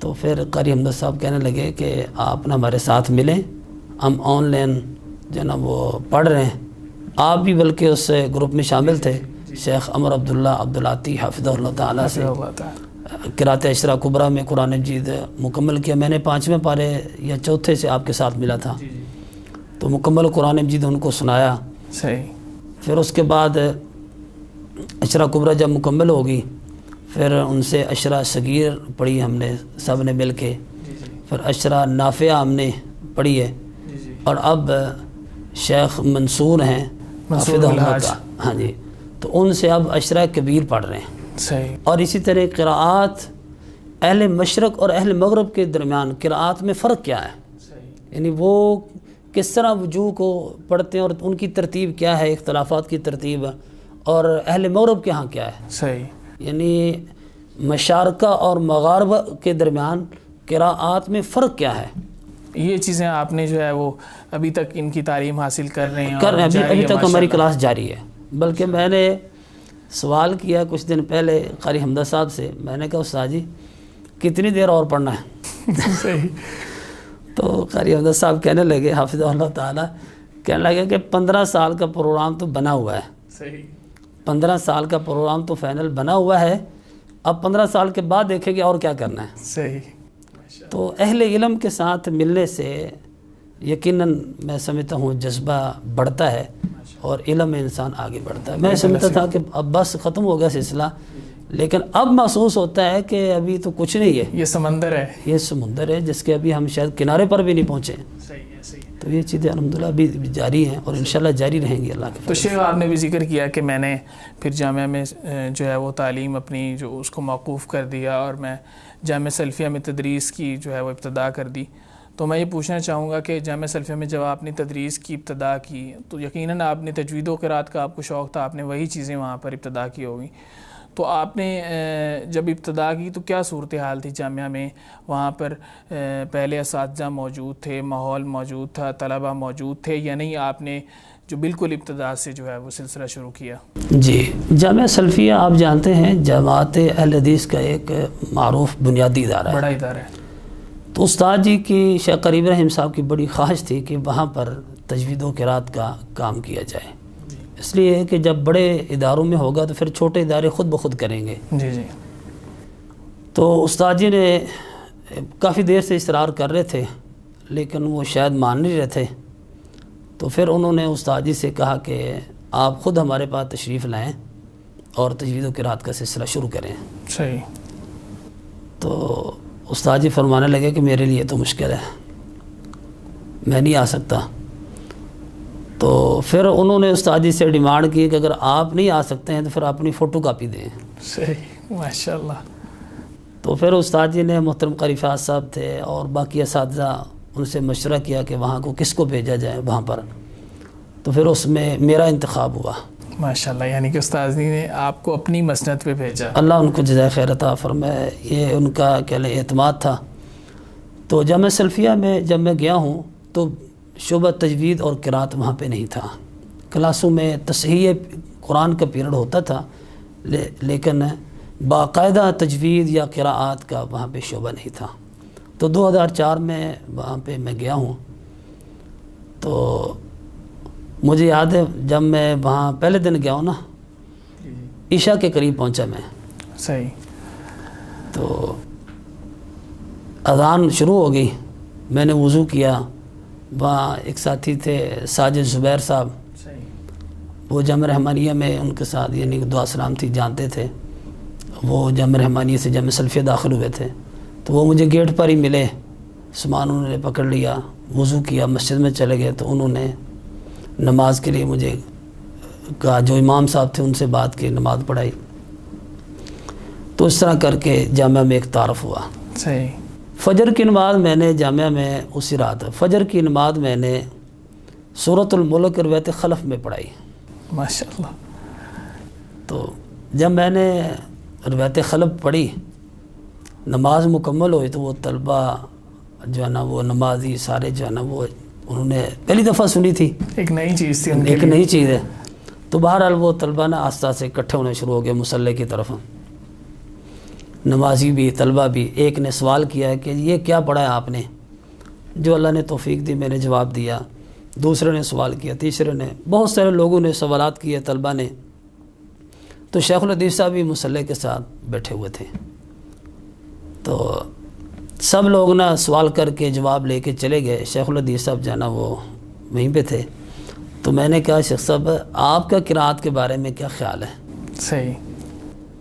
Speaker 3: تو پھر قاری حمدہ صاحب کہنے لگے کہ آپ نہ ہمارے ساتھ ملیں، ہم آن لائن جو نا وہ پڑھ رہے ہیں، آپ بھی بلکہ اس گروپ میں شامل تھے۔ شیخ عمر عبداللہ عبدالعاطی حافظہ اللہ تعالیٰ سے قرات اشرا کبریٰ میں قرآن مجید مکمل کیا۔ میں نے 5ویں پارے یا 4تھے سے آپ کے ساتھ ملا تھا، تو مکمل قرآن مجید ان کو سنایا۔
Speaker 2: صحیح۔
Speaker 3: پھر اس کے بعد اشرا کبریٰ جب مکمل ہوگی، پھر ان سے اشرا صغیر پڑھی ہم نے سب نے مل کے، پھر اشرا نافعہ ہم نے پڑھی ہے، اور اب شیخ منصور ہیں حافظ اللہ کا، ہاں جی، تو ان سے اب اشرا کبیر پڑھ رہے ہیں۔
Speaker 2: صحیح۔
Speaker 3: اور اسی طرح قراءات اہل مشرق اور اہل مغرب کے درمیان قراءات میں فرق کیا ہے، یعنی وہ کس طرح وجوہ کو پڑھتے ہیں اور ان کی ترتیب کیا ہے، اختلافات کی ترتیب، اور اہل مغرب کے ہاں کیا ہے،
Speaker 2: صحیح،
Speaker 3: یعنی مشارقہ اور مغاربہ کے درمیان قراءات میں فرق کیا ہے۔
Speaker 2: یہ چیزیں آپ نے جو ہے وہ ابھی تک ان کی تعلیم حاصل کر رہے ہیں؟
Speaker 3: ابھی تک ہماری کلاس جاری ہے، بلکہ میں نے سوال کیا کچھ دن پہلے قاری حمدہ صاحب سے، میں نے کہا استاد جی کتنی دیر اور پڑھنا ہے؟
Speaker 2: صحیح۔
Speaker 3: تو قاری حمدہ صاحب کہنے لگے حافظہ اللہ تعالیٰ، کہنے لگے کہ 15 سال کا پروگرام تو بنا ہوا ہے،
Speaker 2: صحیح،
Speaker 3: 15 سال کا پروگرام تو فائنل بنا ہوا ہے، اب 15 سال کے بعد دیکھیں گے اور کیا کرنا ہے۔
Speaker 2: صحیح۔
Speaker 3: تو اہل علم کے ساتھ ملنے سے یقیناً میں سمجھتا ہوں جذبہ بڑھتا ہے اور علم میں انسان آگے بڑھتا ہے۔ میں سمجھتا تھا کہ اب بس ختم ہو گیا سلسلہ، لیکن اب محسوس ہوتا ہے کہ ابھی تو کچھ نہیں ہے،
Speaker 2: یہ سمندر ہے،
Speaker 3: یہ سمندر ہے جس کے ابھی ہم شاید کنارے پر بھی نہیں پہنچے۔
Speaker 2: صحیح ہے، صحیح ہے۔
Speaker 3: تو یہ چیزیں الحمدللہ ابھی جاری ہیں اور انشاءاللہ جاری رہیں گی اللہ کے
Speaker 2: تو
Speaker 3: فضل سے۔
Speaker 2: شیخ آپ نے بھی ذکر کیا کہ میں نے پھر جامعہ میں جو ہے وہ تعلیم اپنی جو اس کو موقوف کر دیا اور میں جامعہ سلفیہ میں تدریس کی جو ہے وہ ابتدا کر دی۔ تو میں یہ پوچھنا چاہوں گا کہ جامعہ سلفیہ میں جب آپ نے تدریس کی ابتدا کی تو یقیناً آپ نے تجوید و قرات کا آپ کو شوق تھا، آپ نے وہی چیزیں وہاں پر ابتدا کی ہوگی۔ تو آپ نے جب ابتدا کی تو کیا صورتحال تھی جامعہ میں؟ وہاں پر پہلے اساتذہ موجود تھے، ماحول موجود تھا، طلبہ موجود تھے، یا نہیں آپ نے جو بالکل ابتدا سے جو ہے وہ سلسلہ شروع کیا؟
Speaker 3: جی، جامعہ سلفیہ آپ جانتے ہیں جماعت اہل حدیث کا ایک معروف بنیادی ادارہ ہے،
Speaker 2: بڑا ادارہ ہے۔
Speaker 3: تو استاد جی کی شیخ قاری ابراہیم صاحب کی بڑی خواہش تھی کہ وہاں پر تجوید و قرات کا کام کیا جائے، اس لیے کہ جب بڑے اداروں میں ہوگا تو پھر چھوٹے ادارے خود بخود کریں گے۔
Speaker 2: جی جی۔
Speaker 3: تو استاد جی نے کافی دیر سے اصرار کر رہے تھے لیکن وہ شاید مان نہیں رہے تھے، تو پھر انہوں نے استاد جی سے کہا کہ آپ خود ہمارے پاس تشریف لائیں اور تجوید و قرات کا سلسلہ شروع کریں۔
Speaker 2: صحیح۔
Speaker 3: تو استاد جی فرمانے لگے کہ میرے لیے تو مشکل ہے، میں نہیں آ سکتا۔ تو پھر انہوں نے استاد جی سے ڈیمانڈ کی کہ اگر آپ نہیں آ سکتے ہیں تو پھر اپنی فوٹو کاپی دیں.
Speaker 2: صحیح ماشاء اللہ.
Speaker 3: تو پھر استاد جی نے محترم قاری فیاض صاحب تھے اور باقی اساتذہ ان سے مشورہ کیا کہ وہاں کو کس کو بھیجا جائے وہاں پر. تو پھر اس میں میرا انتخاب ہوا.
Speaker 2: ماشاءاللہ. یعنی کہ استاد جی نے آپ کو اپنی مسند پہ بھیجا.
Speaker 3: اللہ ان کو جزائے خیر عطا فرمائے. یہ ان کا کہہ لیں اعتماد تھا. تو جامعہ سلفیہ میں جب میں گیا ہوں تو شعبہ تجوید اور قرات وہاں پہ نہیں تھا. کلاسوں میں تصحیح قرآن کا پیریڈ ہوتا تھا لیکن باقاعدہ تجوید یا قراءات کا وہاں پہ شعبہ نہیں تھا. تو 2004 میں وہاں پہ میں گیا ہوں. تو مجھے یاد ہے جب میں وہاں پہلے دن گیا ہوں نا عشاء کے قریب پہنچا میں.
Speaker 2: صحیح.
Speaker 3: تو اذان شروع ہو گئی. میں نے وضو کیا. وہاں ایک ساتھی تھے ساجد زبیر صاحب. وہ جامعہ رحمانیہ میں ان کے ساتھ یعنی دعا سلام تھی جانتے تھے. وہ جامعہ رحمانیہ سے جامعہ سلفیہ داخل ہوئے تھے. تو وہ مجھے گیٹ پر ہی ملے. سامان انہوں نے پکڑ لیا. وضو کیا. مسجد میں چلے گئے. تو انہوں نے نماز کے لیے مجھے کہا. جو امام صاحب تھے ان سے بات کی. نماز پڑھائی. تو اس طرح کر کے جامعہ میں ایک تعارف ہوا.
Speaker 2: صحیح.
Speaker 3: فجر کی نماز میں نے جامعہ میں اسی رات فجر کی نماز میں نے سورۃ الملک روایت خلف میں پڑھائی.
Speaker 2: ماشاءاللہ.
Speaker 3: تو جب میں نے روایت خلف پڑھی نماز مکمل ہوئی تو وہ طلبہ جو ہے نا وہ نمازی سارے جو ہے نا وہ انہوں نے پہلی دفعہ سنی تھی.
Speaker 2: ایک نئی چیز تھی.
Speaker 3: ایک نئی چیز ہے. تو بہرحال وہ طلبہ نا آستہ سے اکٹھے ہونے شروع ہو گئے مصلی کی طرف. نمازی بھی طلبہ بھی. ایک نے سوال کیا ہے کہ یہ کیا پڑھا ہے آپ نے. جو اللہ نے توفیق دی میں نے جواب دیا. دوسرے نے سوال کیا. تیسرے نے. بہت سارے لوگوں نے سوالات کیے طلبہ نے. تو شیخ الحدیث صاحب بھی مصلی کے ساتھ بیٹھے ہوئے تھے. تو سب لوگ نا سوال کر کے جواب لے کے چلے گئے. شیخ الحدیث صاحب جو ہے نا وہ وہیں پہ تھے. تو میں نے کہا شیخ صاحب آپ کا قرات کے بارے میں کیا خیال ہے.
Speaker 2: صحیح.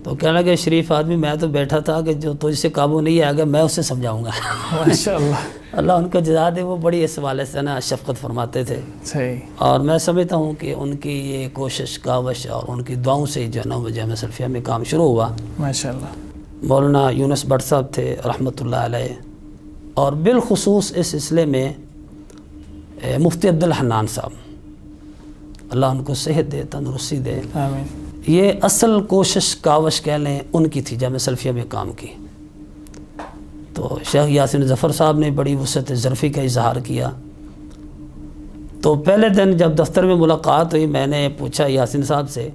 Speaker 3: تو کہنے لگے شریف آدمی میں تو بیٹھا تھا کہ جو تجھ سے قابو نہیں آئے گا میں اسے سمجھاؤں گا.
Speaker 2: ماشاءاللہ.
Speaker 3: اللہ ان کو جزا دے. وہ بڑی اس حوالے سے نا شفقت فرماتے تھے.
Speaker 2: صحیح.
Speaker 3: اور میں سمجھتا ہوں کہ ان کی یہ کوشش کاوش اور ان کی دعاؤں سے جو ہے نا وہ جامعہ سلفیہ میں کام شروع ہوا.
Speaker 2: ماشاءاللہ. مولانا
Speaker 3: مولانا یونس بٹ صاحب تھے رحمۃ اللہ علیہ. اور بالخصوص اس سلسلے میں مفتی عبدالحنان صاحب اللہ ان کو صحت دے تندرستی دے.
Speaker 2: آمین.
Speaker 3: یہ اصل کوشش کاوش کہہ لیں ان کی تھی جامعہ سلفیہ میں کام کی. تو شیخ یاسین ظفر صاحب نے بڑی وسعت ظرفی کا اظہار کیا. تو پہلے دن جب دفتر میں ملاقات ہوئی میں نے پوچھا یاسین صاحب سے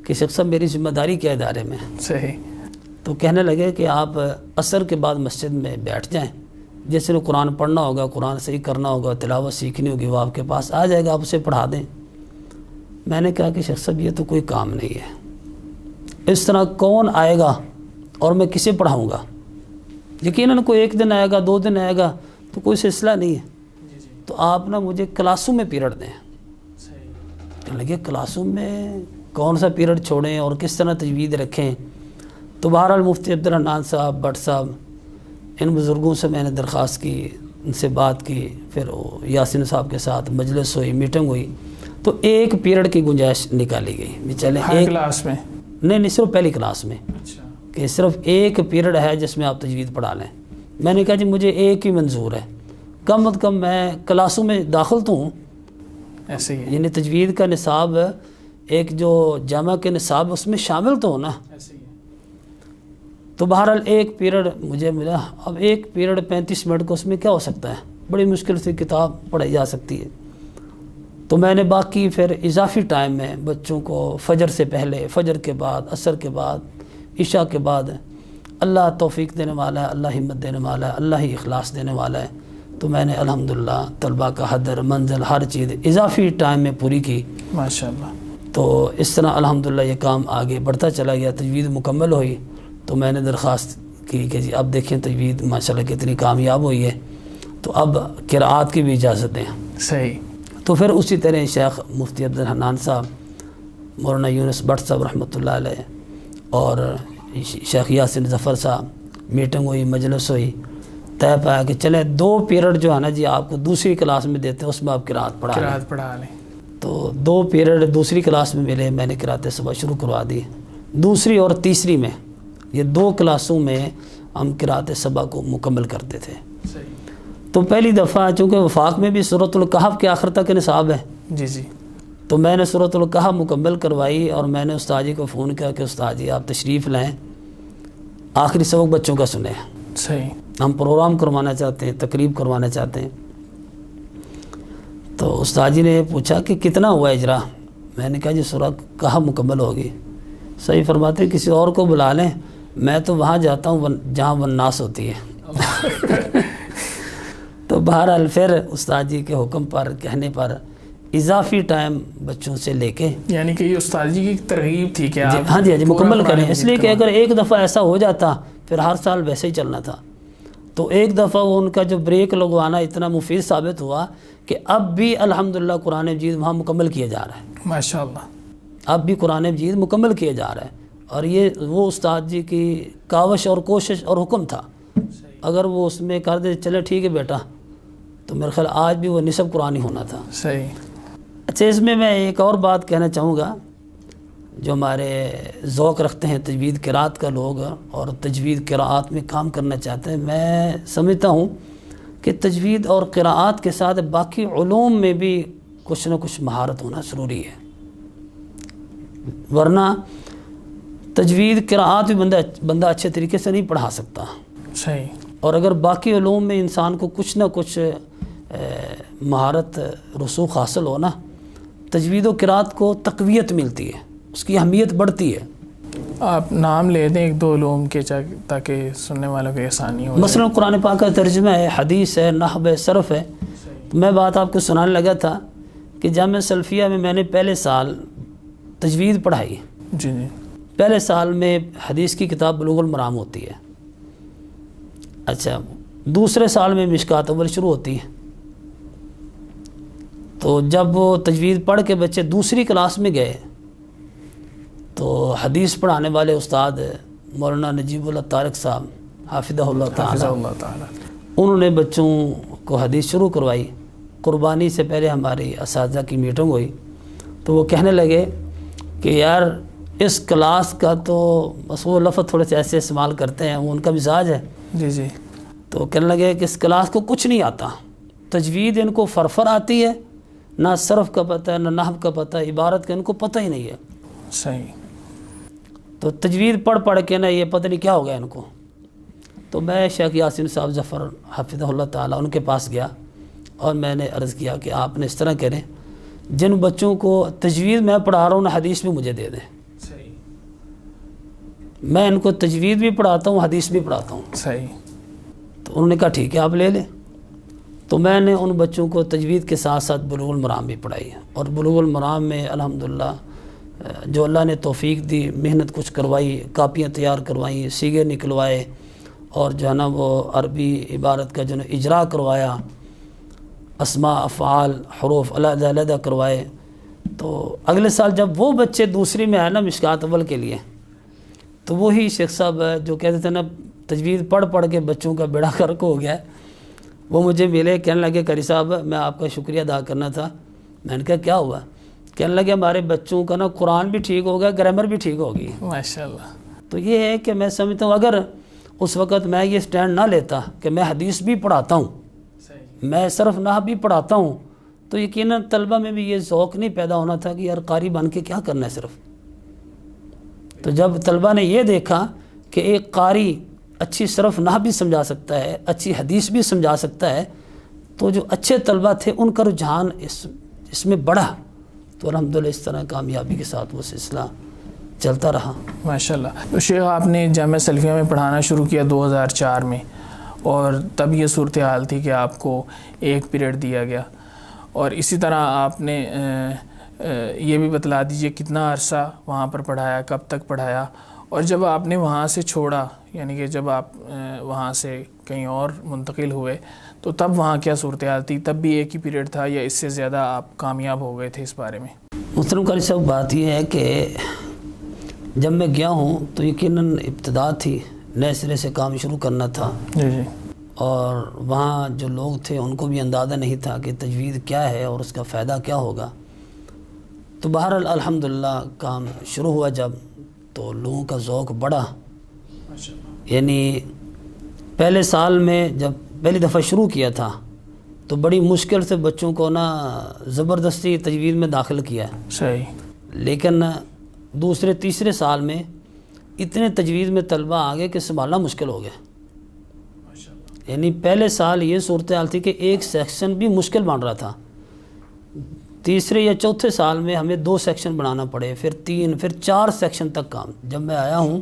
Speaker 3: کہ شیخ صاحب میری ذمہ داری کیا ادارے میں.
Speaker 2: صحیح.
Speaker 3: تو کہنے لگے کہ آپ عصر کے بعد مسجد میں بیٹھ جائیں. جس نے قرآن پڑھنا ہوگا قرآن صحیح کرنا ہوگا تلاوت سیکھنی ہوگی وہ آپ کے پاس آ جائے گا آپ اسے پڑھا دیں. میں نے کہا کہ شیخ صاحب یہ تو کوئی کام نہیں ہے. اس طرح کون آئے گا اور میں کسے پڑھاؤں گا. یقیناً کوئی ایک دن آئے گا 2 دن آئے گا تو کوئی سلسلہ نہیں ہے. تو آپ نا مجھے کلاسوں میں پیریڈ دیں. کہنے لگے کلاسوں میں کون سا پیریڈ چھوڑیں اور کس طرح تجوید رکھیں. تو بہرحال مفتی عبدالحنان صاحب بٹ صاحب ان بزرگوں سے میں نے درخواست کی ان سے بات کی. پھر یاسین صاحب کے ساتھ مجلس ہوئی میٹنگ ہوئی. تو ایک پیریڈ کی گنجائش نکالی گئی. چلیں ایک کلاس میں نہیں صرف پہلی کلاس میں کہ صرف ایک پیریڈ ہے جس میں آپ تجوید پڑھا لیں. میں نے کہا جی مجھے ایک ہی منظور ہے. کم از کم میں کلاسوں میں داخل تو ہوں.
Speaker 2: ایسے ہی
Speaker 3: یعنی تجوید کا نصاب ایک جو جامعہ کے نصاب اس میں شامل تو ہو نا. تو بہرحال ایک پیریڈ مجھے ملا. اب ایک پیریڈ 35 منٹ کو اس میں کیا ہو سکتا ہے. بڑی مشکل سے کتاب پڑھائی جا سکتی ہے. تو میں نے باقی پھر اضافی ٹائم میں بچوں کو فجر سے پہلے فجر کے بعد عصر کے بعد عشاء کے بعد اللہ توفیق دینے والا ہے اللہ ہمت دینے والا ہے اللہ ہی اخلاص دینے والا ہے. تو میں نے الحمدللہ طلباء کا حدر منزل ہر چیز اضافی ٹائم میں پوری کی.
Speaker 2: ماشاءاللہ.
Speaker 3: تو اس طرح الحمدللہ یہ کام آگے بڑھتا چلا گیا. تجوید مکمل ہوئی تو میں نے درخواست کی کہ جی اب دیکھیں تجوید ماشاءاللہ کتنی کامیاب ہوئی ہے تو اب قرات کی بھی اجازت دیں.
Speaker 2: صحیح.
Speaker 3: تو پھر اسی طرح شیخ مفتی عبدالحنان صاحب مولانا یونس بٹ صاحب رحمۃ اللہ علیہ اور شیخ یاسین ظفر صاحب میٹنگ ہوئی مجلس ہوئی. طے پایا کہ چلیں 2 پیریڈ جو ہے نا جی آپ کو دوسری کلاس میں دیتے ہیں اس میں آپ قرات پڑھا لیں.
Speaker 2: پڑھا لیں.
Speaker 3: تو 2 پیریڈ دوسری کلاس میں ملے، میں نے قراءت صبح شروع کروا دی، دوسری اور تیسری میں، یہ 2 کلاسوں میں ہم قراءت صبح کو مکمل کرتے تھے۔ تو پہلی دفعہ چونکہ وفاق میں بھی سورۃ الکہف کے آخر تک نصاب ہے،
Speaker 2: جی
Speaker 3: تو میں نے سورۃ الکہف مکمل کروائی، اور میں نے استاد جی کو فون کیا کہ استاد جی آپ تشریف لائیں، آخری سبق بچوں کا سنیں،
Speaker 2: صحیح،
Speaker 3: ہم پروگرام کروانا چاہتے ہیں، تقریب کروانا چاہتے ہیں۔ تو استاد جی نے پوچھا کہ کتنا ہوا اجرا؟ میں نے کہا جی سورۃ کہف مکمل ہوگی۔ صحیح فرماتے کسی اور کو بلا لیں، میں تو وہاں جاتا ہوں جہاں والناس ہوتی ہے۔ تو بہرحال پھر استاد جی کے حکم پر، کہنے پر اضافی ٹائم بچوں سے لے کے،
Speaker 2: یعنی کہ یہ استاد جی کی ترغیب تھی کہ آپ
Speaker 3: ہاں جی مکمل
Speaker 2: پورا
Speaker 3: کریں،
Speaker 2: قرآن
Speaker 3: اس لیے کہ اگر ایک دفعہ ایسا ہو جاتا پھر ہر سال ویسے ہی چلنا تھا۔ تو ایک دفعہ وہ ان کا جو بریک لگوانا اتنا مفید ثابت ہوا کہ اب بھی الحمدللہ قرآن مجید وہاں مکمل کیا جا رہا ہے،
Speaker 2: ماشاءاللہ،
Speaker 3: اب بھی قرآن مجید مکمل کیا جا رہا ہے۔ اور یہ وہ استاد جی کی کاوش اور کوشش اور حکم تھا، اگر وہ اس میں کر دے چلے ٹھیک ہے بیٹا، تو میرے خیال آج بھی وہ نصف قرآن ہی ہونا تھا۔
Speaker 2: صحیح۔
Speaker 3: اچھا، اس میں ایک اور بات کہنا چاہوں گا، جو ہمارے ذوق رکھتے ہیں تجوید قرات کا لوگ اور تجوید قرات میں کام کرنا چاہتے ہیں، میں سمجھتا ہوں کہ تجوید اور قرات کے ساتھ باقی علوم میں بھی کچھ نہ کچھ مہارت ہونا ضروری ہے، ورنہ تجوید قرات بھی بندہ اچھے طریقے سے نہیں پڑھا سکتا۔
Speaker 2: صحیح۔
Speaker 3: اور اگر باقی علوم میں انسان کو کچھ نہ کچھ مہارت رسوخ حاصل ہو نا، تجوید و قرات کو تقویت ملتی ہے، اس کی اہمیت بڑھتی ہے۔
Speaker 2: آپ نام لے دیں 1-2 علوم کے تاکہ سننے والوں کو آسانی ہو۔
Speaker 3: مثلا قرآن پاک کا ترجمہ ہے، حدیث ہے، نحو ہے، صرف ہے۔ میں بات آپ کو سنانے لگا تھا کہ جامعہ سلفیہ میں میں نے پہلے سال تجوید پڑھائی،
Speaker 2: جی،
Speaker 3: پہلے سال میں حدیث کی کتاب بلوغ المرام ہوتی ہے، اچھا دوسرے سال میں مشکات اول شروع ہوتی ہے۔ تو جب وہ تجوید پڑھ کے بچے دوسری کلاس میں گئے تو حدیث پڑھانے والے استاد مولانا نجیب اللہ طارق صاحب حافظہ اللہ تعالی، انہوں نے بچوں کو حدیث شروع کروائی۔ قربانی سے پہلے ہماری اساتذہ کی میٹنگ ہوئی تو وہ کہنے لگے کہ یار اس کلاس کا تو بس وہ لفظ تھوڑے سے ایسے استعمال کرتے ہیں، وہ ان کا مزاج ہے،
Speaker 2: جی،
Speaker 3: تو کہنے لگے کہ اس کلاس کو کچھ نہیں آتا، تجوید ان کو فرفر آتی ہے، نہ صرف کا پتہ ہے، نہ نحو کا پتہ ہے، عبارت کا ان کو پتہ ہی نہیں ہے۔
Speaker 2: صحیح۔
Speaker 3: تو تجوید پڑھ کے نا یہ پتہ نہیں کیا ہو گیا ان کو۔ تو میں شیخ یاسین صاحب ظفر حفظہ اللہ تعالیٰ ان کے پاس گیا اور میں نے عرض کیا کہ آپ نے اس طرح کریں، جن بچوں کو تجوید میں پڑھا رہا ہوں نا حدیث بھی مجھے دے دیں، میں ان کو تجوید بھی پڑھاتا ہوں، حدیث بھی پڑھاتا ہوں۔
Speaker 2: صحیح۔
Speaker 3: تو انہوں نے کہا ٹھیک ہے آپ لے لیں۔ تو میں نے ان بچوں کو تجوید کے ساتھ ساتھ بلوغ المرام بھی پڑھائی، اور بلوغ المرام میں الحمدللہ جو اللہ نے توفیق دی، محنت کچھ کروائی، کاپیاں تیار کروائیں، سیگے نکلوائے، اور جو ہے نا وہ عربی عبارت کا جو ہے اجرا کروایا، اسماء افعال حروف علیحدہ علیحدہ کروائے۔ تو اگلے سال جب وہ بچے دوسری میں آئے نا مشکات اول کے لیے، تو وہی شیخ صاحب جو کہتے تھے نا تجوید پڑھ کے بچوں کا بیڑا غرق ہو گیا، وہ مجھے ملے، کہنے لگے قاری صاحب میں آپ کا شکریہ ادا کرنا تھا۔ میں نے کہا کیا ہوا؟ کہنے لگے ہمارے بچوں کا نا قرآن بھی ٹھیک ہو گیا، گرامر بھی ٹھیک ہوگی۔
Speaker 2: ماشاءاللہ۔
Speaker 3: تو یہ ہے کہ میں سمجھتا ہوں اگر اس وقت میں یہ سٹینڈ نہ لیتا کہ میں حدیث بھی پڑھاتا ہوں، میں صرف نحو بھی پڑھاتا ہوں، تو یقیناً طلبہ میں بھی یہ ذوق نہیں پیدا ہونا تھا کہ یار قاری بن کے کیا کرنا ہے صرف۔ تو جب طلبہ نے یہ دیکھا کہ ایک قاری اچھی صرف نحو بھی سمجھا سکتا ہے، اچھی حدیث بھی سمجھا سکتا ہے، تو جو اچھے طلبہ تھے ان کا رجحان اس میں بڑھا، تو الحمدللہ اس طرح کامیابی کے ساتھ وہ سلسلہ چلتا رہا۔
Speaker 2: ماشاءاللہ۔ تو شیخ آپ نے جامعہ سلفیہ میں پڑھانا شروع کیا 2004 میں، اور تب یہ صورتحال تھی کہ آپ کو 1 پیریڈ دیا گیا، اور اسی طرح آپ نے یہ بھی بتلا دیجئے کتنا عرصہ وہاں پر پڑھایا، کب تک پڑھایا، اور جب آپ نے وہاں سے چھوڑا، یعنی کہ جب آپ وہاں سے کہیں اور منتقل ہوئے تو تب وہاں کیا صورتحال تھی؟ تب بھی 1 ہی پیریڈ تھا یا اس سے زیادہ آپ کامیاب ہو گئے تھے؟ اس بارے میں
Speaker 3: محترم قاری صاحب بات یہ ہے کہ جب میں گیا ہوں تو یقیناً ابتدا تھی، نئے سرے سے کام شروع کرنا تھا،
Speaker 2: جی،
Speaker 3: اور وہاں جو لوگ تھے ان کو بھی اندازہ نہیں تھا کہ تجوید کیا ہے اور اس کا فائدہ کیا ہوگا۔ تو بہرحال الحمدللہ کام شروع ہوا جب، تو لوگوں کا ذوق بڑھا. یعنی پہلے سال میں جب پہلی دفعہ شروع کیا تھا تو بڑی مشکل سے بچوں کو نا زبردستی تجوید میں داخل کیا.
Speaker 2: صحیح.
Speaker 3: لیکن دوسرے تیسرے سال میں اتنے تجوید میں طلبہ آ گئے کہ سنبھالنا مشکل ہو گیا. یعنی پہلے سال یہ صورتحال تھی کہ ایک سیکشن بھی مشکل بن رہا تھا. تیسرے یا چوتھے سال میں ہمیں 2 سیکشن بنانا پڑے، پھر 3، پھر 4 سیکشن تک کام. جب میں آیا ہوں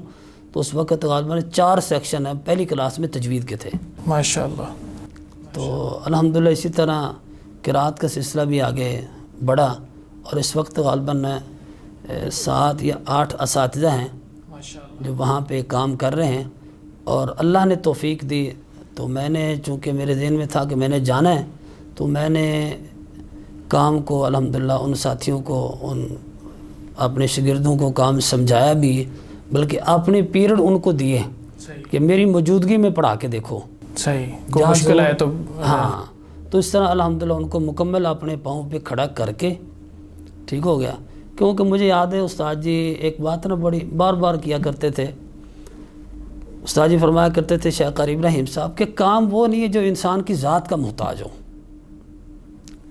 Speaker 3: تو اس وقت غالباً 4 سیکشن ہیں پہلی کلاس میں تجوید کے تھے.
Speaker 2: ماشاءاللہ.
Speaker 3: تو الحمدللہ اسی طرح قرات کا سلسلہ بھی آگے بڑھا، اور اس وقت غالباً 7 یا 8 اساتذہ ہیں جو وہاں پہ کام کر رہے ہیں. اور اللہ نے توفیق دی تو میں نے، چونکہ میرے ذہن میں تھا کہ میں نے جانا ہے، تو میں نے کام کو الحمدللہ ان ساتھیوں کو، ان اپنے شاگردوں کو کام سمجھایا بھی، بلکہ اپنے پیریڈ ان کو دیے کہ میری موجودگی میں پڑھا کے دیکھو.
Speaker 2: صحیح. کوئی مشکل ہے تو
Speaker 3: ہاں. تو اس طرح الحمدللہ ان کو مکمل اپنے پاؤں پہ کھڑا کر کے ٹھیک ہو گیا. کیونکہ مجھے یاد ہے استاد جی ایک بات نا بڑی بار بار کیا کرتے تھے. استاد جی فرمایا کرتے تھے شیخ قاری ابراہیم صاحب کہ کام وہ نہیں ہے جو انسان کی ذات کا محتاج ہو،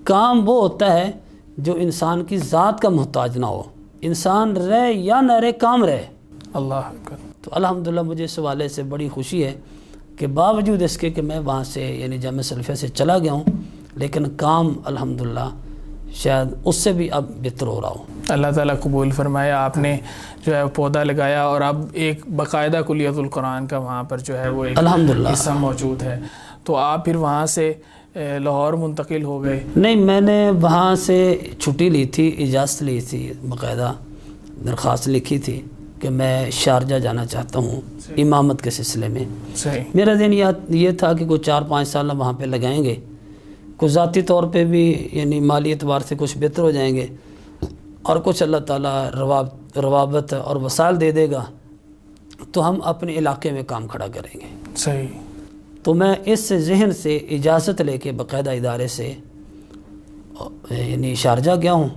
Speaker 3: کام وہ ہوتا ہے جو انسان کی ذات کا محتاج نہ ہو. انسان رہے یا نہ رہے، کام رہے.
Speaker 2: اللہ اکبر.
Speaker 3: تو الحمدللہ مجھے اس حوالے سے بڑی خوشی ہے کہ باوجود اس کے کہ میں وہاں سے یعنی جامعہ سلفیہ سے چلا گیا ہوں، لیکن کام الحمدللہ شاید اس سے بھی اب بہتر ہو رہا ہو. اللہ
Speaker 2: تعالیٰ قبول فرمائے. آپ نے جو ہے پودا لگایا اور اب ایک باقاعدہ کلیت القرآن کا وہاں پر جو ہے وہ ایک
Speaker 3: الحمدللہ
Speaker 2: حصہ موجود ہے. تو آپ پھر وہاں سے لاہور منتقل ہو گئے؟
Speaker 3: نہیں، میں نے وہاں سے چھٹی لی تھی، اجازت لی تھی، باقاعدہ درخواست لکھی تھی کہ میں شارجہ جانا چاہتا ہوں امامت کے سلسلے میں.
Speaker 2: صحیح.
Speaker 3: میرا دن یہ تھا کہ کوئی 4-5 سال وہاں پہ لگائیں گے، کچھ ذاتی طور پہ بھی یعنی مالی اعتبار سے کچھ بہتر ہو جائیں گے، اور کچھ اللہ تعالیٰ روابط اور وسائل دے دے گا تو ہم اپنے علاقے میں کام کھڑا کریں گے.
Speaker 2: صحیح.
Speaker 3: تو میں اس ذہن سے اجازت لے کے باقاعدہ ادارے سے یعنی شارجہ گیا ہوں.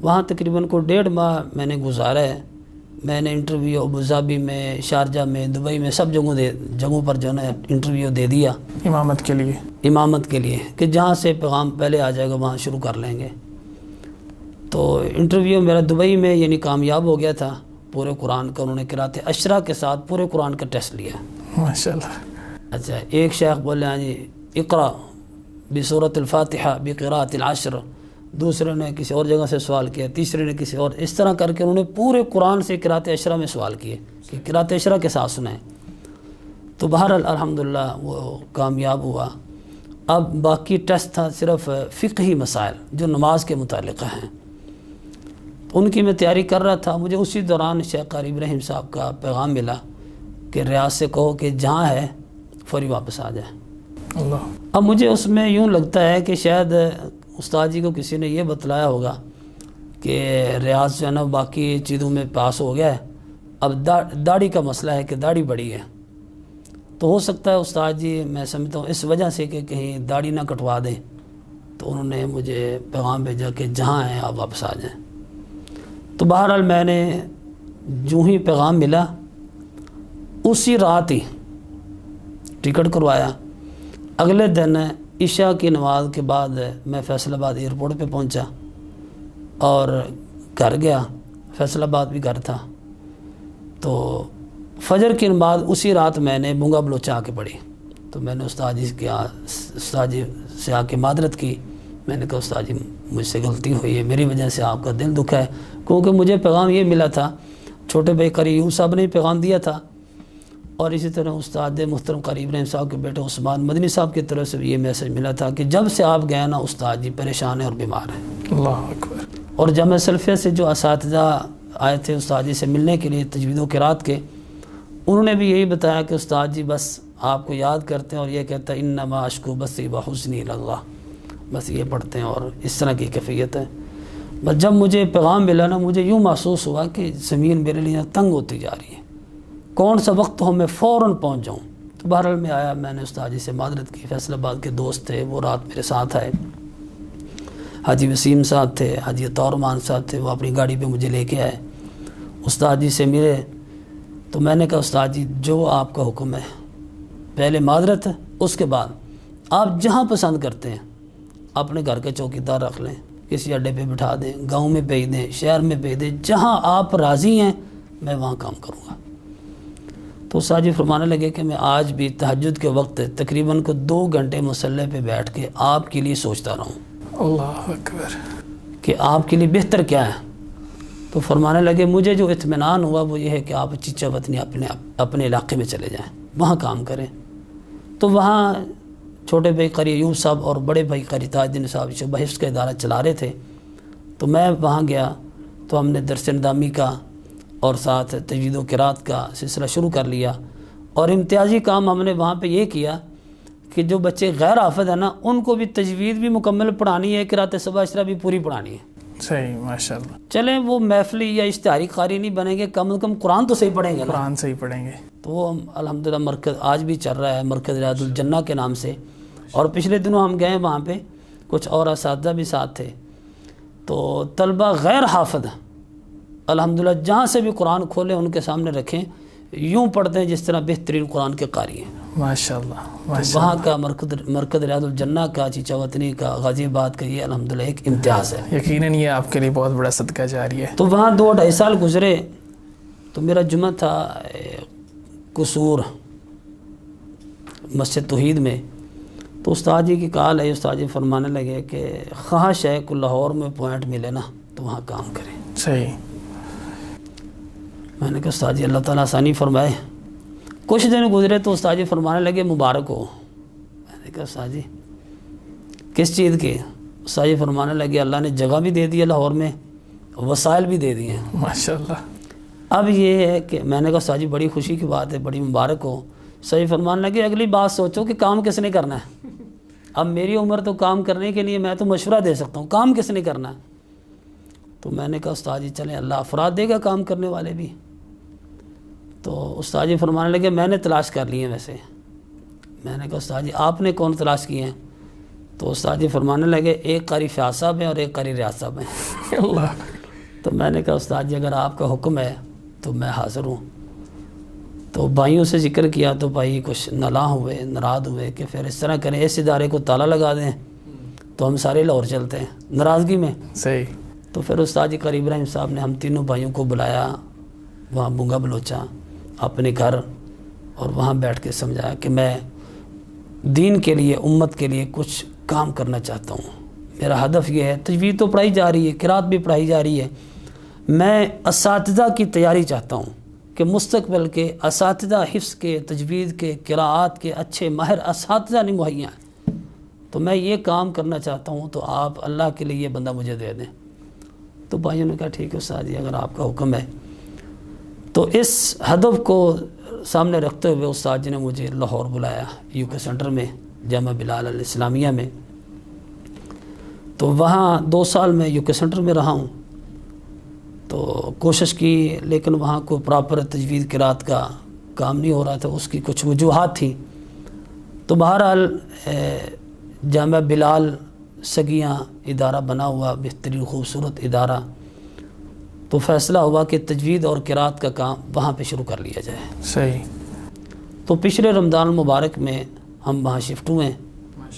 Speaker 3: وہاں تقریباً کو 1.5 ماہ میں نے گزارا ہے. میں نے انٹرویو ابوظہبی میں، شارجہ میں، دبئی میں، سب جگہوں پر جو ہے انٹرویو دے دیا امامت کے لیے کہ جہاں سے پیغام پہلے آ جائے گا وہاں شروع کر لیں گے. تو انٹرویو میرا دبئی میں یعنی کامیاب ہو گیا تھا. پورے قرآن کا انہوں نے قرات اشرا کے ساتھ پورے قرآن کا ٹیسٹ لیا.
Speaker 2: ماشاءاللہ.
Speaker 3: اچھا، ایک شیخ بولے ہاں جی اقرا بسورۃ الفاتحہ بقراءۃ العشر، دوسرے نے کسی اور جگہ سے سوال کیا، تیسرے نے کسی اور، اس طرح کر کے انہوں نے پورے قرآن سے قرات اشرا میں سوال کیے کہ قرات اشرا کے ساتھ سنائیں. تو بہرحال الحمدللہ وہ کامیاب ہوا. اب باقی ٹیسٹ تھا صرف فقہی مسائل جو نماز کے متعلقہ ہیں، ان کی میں تیاری کر رہا تھا. مجھے اسی دوران شیخ قاری ابراہیم صاحب کا پیغام ملا کہ ریاض سے کہو کہ جہاں ہے فوری واپس آ جائے.
Speaker 2: اللہ.
Speaker 3: اب مجھے اس میں یوں لگتا ہے کہ شاید استاد جی کو کسی نے یہ بتلایا ہوگا کہ ریاض جو ہے نا باقی چیزوں میں پاس ہو گیا ہے، اب داڑھی کا مسئلہ ہے کہ داڑھی بڑی ہے. تو ہو سکتا ہے استاد جی میں سمجھتا ہوں اس وجہ سے کہ کہیں داڑھی نہ کٹوا دیں، تو انہوں نے مجھے پیغام بھیجا کہ جہاں ہیں آپ واپس آ جائیں. تو بہرحال میں نے جو ہی پیغام ملا اسی رات ہی ٹکٹ کروایا. اگلے دن عشاء کی نماز کے بعد میں فیصل آباد ایئرپورٹ پہ پہنچا اور گھر گیا. فیصل آباد بھی گھر تھا. تو فجر کی نماز اسی رات میں نے بونگا بلوچا آ کے پڑھی. تو میں نے استاد جی سے آ کے معذرت کی. میں نے کہا استاد جی مجھ سے غلطی ہوئی ہے، میری وجہ سے آپ کا دل دکھا ہے، کیونکہ مجھے پیغام یہ ملا تھا، چھوٹے بھائی قاری یوں صاحب نے پیغام دیا تھا، اور اسی طرح استاد محترم قاری ابراہیم صاحب کے بیٹے عثمان مدنی صاحب کی طرف سے بھی یہ میسج ملا تھا کہ جب سے آپ گئے نا استاد جی پریشان ہیں اور بیمار ہیں.
Speaker 2: اللہ اکبر.
Speaker 3: اور جامعہ سلفیہ سے جو اساتذہ آئے تھے استاد جی سے ملنے کے لیے تجوید و قرات کے، انہوں نے بھی یہی بتایا کہ استاد جی بس آپ کو یاد کرتے ہیں اور یہ کہتا ہے انما اشکو بثی وحزنی اللہ، بس یہ پڑھتے ہیں اور اس طرح کی کیفیت ہے. بس جب مجھے پیغام ملا نا مجھے یوں محسوس ہوا کہ زمین میرے لیے تنگ ہوتی جا رہی ہے، کون سا وقت ہو میں فوراً پہنچ جاؤں. تو بہرحال میں آیا، میں نے استاد جی سے معذرت کی. فیصل آباد کے دوست تھے وہ رات میرے ساتھ آئے. حاجی وسیم صاحب تھے، حاجی طورمان صاحب تھے، وہ اپنی گاڑی پہ مجھے لے کے آئے، استاد جی سے ملے، تو میں نے کہا استاد جی جو آپ کا حکم ہے، پہلے معذرت ہے، اس کے بعد آپ جہاں پسند کرتے ہیں اپنے گھر کے چوکیدار رکھ لیں، کسی اڈے پہ بٹھا دیں، گاؤں میں بھیج دیں، شہر میں بھیج دیں، جہاں آپ راضی ہیں میں وہاں کام کروں گا۔ تو استاد جی فرمانے لگے کہ میں آج بھی تہجد کے وقت تقریباً کو 2 گھنٹے مصلی پہ بیٹھ کے آپ کے لیے سوچتا رہا ہوں،
Speaker 2: اللہ اکبر،
Speaker 3: کہ آپ کے لیے بہتر کیا ہے۔ تو فرمانے لگے مجھے جو اطمینان ہوا وہ یہ ہے کہ آپ چچا وطنی اپنے علاقے میں چلے جائیں، وہاں کام کریں۔ تو وہاں چھوٹے بھائی قاری ایوب صاحب اور بڑے بھائی قاری تاج الدین صاحب شعبہ حفظ کا ادارہ چلا رہے تھے، تو میں وہاں گیا تو ہم نے درس ندامی کا اور ساتھ تجوید و قرات کا سلسلہ شروع کر لیا، اور امتیازی کام ہم نے وہاں پہ یہ کیا کہ جو بچے غیر حافظ ہیں نا ان کو بھی تجوید بھی مکمل پڑھانی ہے، قرات سبع عشرہ بھی پوری پڑھانی ہے۔
Speaker 2: صحیح، ماشاءاللہ۔
Speaker 3: چلیں وہ محفلی یا اشتہاری قاری نہیں بنیں گے، کم از کم قرآن تو صحیح پڑھیں گے نا۔
Speaker 2: قرآن صحیح پڑھیں گے۔
Speaker 3: تو وہ الحمدللہ مرکز آج بھی چل رہا ہے، مرکز ریاض الجنہ کے نام سے، اور پچھلے دنوں ہم گئے وہاں پہ، کچھ اور اساتذہ بھی ساتھ تھے، تو طلبہ غیر حافظ الحمدللہ جہاں سے بھی قرآن کھولیں ان کے سامنے رکھیں، یوں پڑھتے ہیں جس طرح بہترین قرآن کے قاری ہیں۔
Speaker 2: ماشاءاللہ،
Speaker 3: تو
Speaker 2: ماشاءاللہ۔
Speaker 3: وہاں کا مرکز ریاض الجنہ کا، چچا وطنی کا، غازی آباد کا، یہ الحمدللہ ایک امتیاز ہے۔
Speaker 2: یقیناً یہ آپ کے لیے بہت بڑا صدقہ جاری ہے۔
Speaker 3: تو وہاں 2-2.5 سال گزرے، تو میرا جمعہ تھا قصور مسجد توحید میں، تو استاد جی کی کال ہے، استاد جی فرمانے لگے کہ خواہش ہے کہ لاہور میں پوائنٹ ملے نا تو وہاں کام کریں۔
Speaker 2: صحیح۔
Speaker 3: میں نے کہا استاد جی اللہ تعالیٰ آسانی فرمائے۔ کچھ دن گزرے تو استاد جی فرمانے لگے مبارک ہو۔ میں نے کہا استاد جی کس چیز کے؟ استاد جی فرمانے لگے اللہ نے جگہ بھی دے دی ہے لاہور میں، وسائل بھی دے دیے ہیں۔
Speaker 2: ماشاءاللہ۔
Speaker 3: اب یہ ہے کہ میں نے کہا استاد جی بڑی خوشی کی بات ہے، بڑی مبارک ہو۔ صحیح فرمانے لگے اگلی بات سوچو کہ کام کس نے کرنا ہے۔ اب میری عمر تو کام کرنے کے لیے میں تو مشورہ دے سکتا ہوں، کام کس نے کرنا ہے؟ تو میں نے کہا استاد جی چلیں اللہ افراد دے گا کام کرنے والے بھی۔ تو استاد جی فرمانے لگے میں نے تلاش کر لی ہیں ویسے۔ میں نے کہا استاد جی آپ نے کون تلاش کیے ہیں؟ تو استاد جی فرمانے لگے ایک قاری فیاض صاحب ہیں اور ایک قاری ریاض صاحب ہیں۔
Speaker 2: اللہ۔
Speaker 3: تو میں نے کہا استاد جی اگر آپ کا حکم ہے تو میں حاضر ہوں۔ تو بھائیوں سے ذکر کیا تو بھائی کچھ نالاں ہوئے، ناراض ہوئے کہ پھر اس طرح کریں، اس ادارے کو تالا لگا دیں تو ہم سارے لاہور چلتے ہیں ناراضگی میں۔
Speaker 2: صحیح۔
Speaker 3: تو پھر استاد جی قاری ابراہیم صاحب نے ہم تینوں بھائیوں کو بلایا وہاں بونگا بلوچا اپنے گھر، اور وہاں بیٹھ کے سمجھایا کہ میں دین کے لیے، امت کے لیے کچھ کام کرنا چاہتا ہوں۔ میرا ہدف یہ ہے، تجوید تو پڑھائی جا رہی ہے، قرات بھی پڑھائی جا رہی ہے، میں اساتذہ کی تیاری چاہتا ہوں کہ مستقبل کے اساتذہ حفظ کے، تجوید کے، قراءات کے اچھے ماہر اساتذہ نہیں مہیا ہیں، تو میں یہ کام کرنا چاہتا ہوں، تو آپ اللہ کے لیے یہ بندہ مجھے دے دیں۔ تو بھائیوں نے کہا ٹھیک ہے استاد جی اگر آپ کا حکم ہے۔ تو اس ہدف کو سامنے رکھتے ہوئے استاد جی نے مجھے لاہور بلایا، UK سینٹر میں، جامعہ بلال الاسلامیہ میں۔ تو وہاں 2 سال میں UK سینٹر میں رہا ہوں، تو کوشش کی لیکن وہاں کوئی پراپر تجوید قرات کا کام نہیں ہو رہا تھا، اس کی کچھ وجوہات تھیں۔ تو بہرحال جامعہ بلال سگیاں ادارہ بنا ہوا، بہترین خوبصورت ادارہ، تو فیصلہ ہوا کہ تجوید اور قرات کا کام وہاں پہ شروع کر لیا جائے۔
Speaker 2: صحیح۔
Speaker 3: تو پچھلے رمضان المبارک میں ہم وہاں شفٹ ہوئے،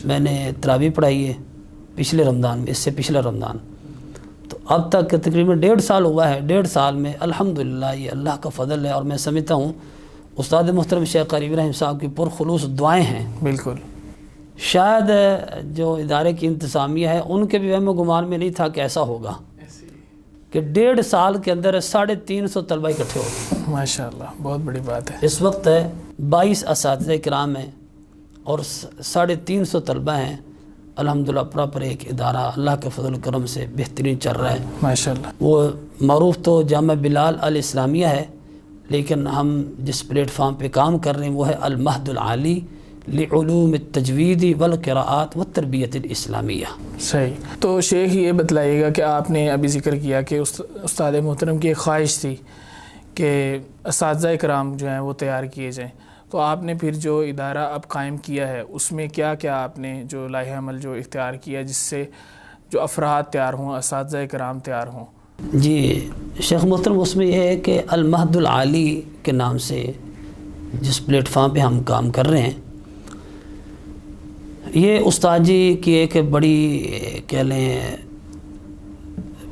Speaker 3: میں نے تراویح پڑھائی ہے پچھلے رمضان میں، اس سے پچھلے رمضان، تو اب تک تقریباً 1.5 سال ہوا ہے۔ 1.5 سال میں الحمدللہ یہ اللہ کا فضل ہے، اور میں سمجھتا ہوں استاد محترم شیخ قاری ابراہیم صاحب کی پرخلوص دعائیں ہیں۔
Speaker 2: بالکل۔
Speaker 3: شاید جو ادارے کی انتظامیہ ہے ان کے بھی وہم و گمان میں نہیں تھا کہ ایسا ہوگا کہ 1.5 سال کے اندر 350 طلبہ اکٹھے ہو گئے۔
Speaker 2: ماشاءاللہ، بہت بڑی بات ہے۔
Speaker 3: اس وقت 22 اساتذہ کرام ہیں اور 350 طلبہ ہیں، الحمدللہ پراپر ایک ادارہ اللہ کے فضل و کرم سے بہترین چل رہا ہے۔
Speaker 2: ماشاءاللہ۔
Speaker 3: وہ معروف تو جامعہ بلال الاسلامیہ ہے، لیکن ہم جس پلیٹ فارم پہ کام کر رہے ہیں وہ ہے المہد العالی لعلوم التجوید والقراءات والتربیت الاسلامیہ۔
Speaker 2: صحیح۔ تو شیخ یہ بتلائیے گا کہ آپ نے ابھی ذکر کیا کہ استاد محترم کی ایک خواہش تھی کہ اساتذہ کرام جو ہیں وہ تیار کیے جائیں، تو آپ نے پھر جو ادارہ اب قائم کیا ہے اس میں کیا کیا آپ نے جو لائحہ عمل جو اختیار کیا جس سے جو افراد تیار ہوں، اساتذہ کرام تیار ہوں؟
Speaker 3: جی شیخ محترم، اس میں یہ ہے کہ المہد العالی کے نام سے جس پلیٹ فارم پہ ہم کام کر رہے ہیں، یہ استاد جی کی ایک بڑی کہہ لیں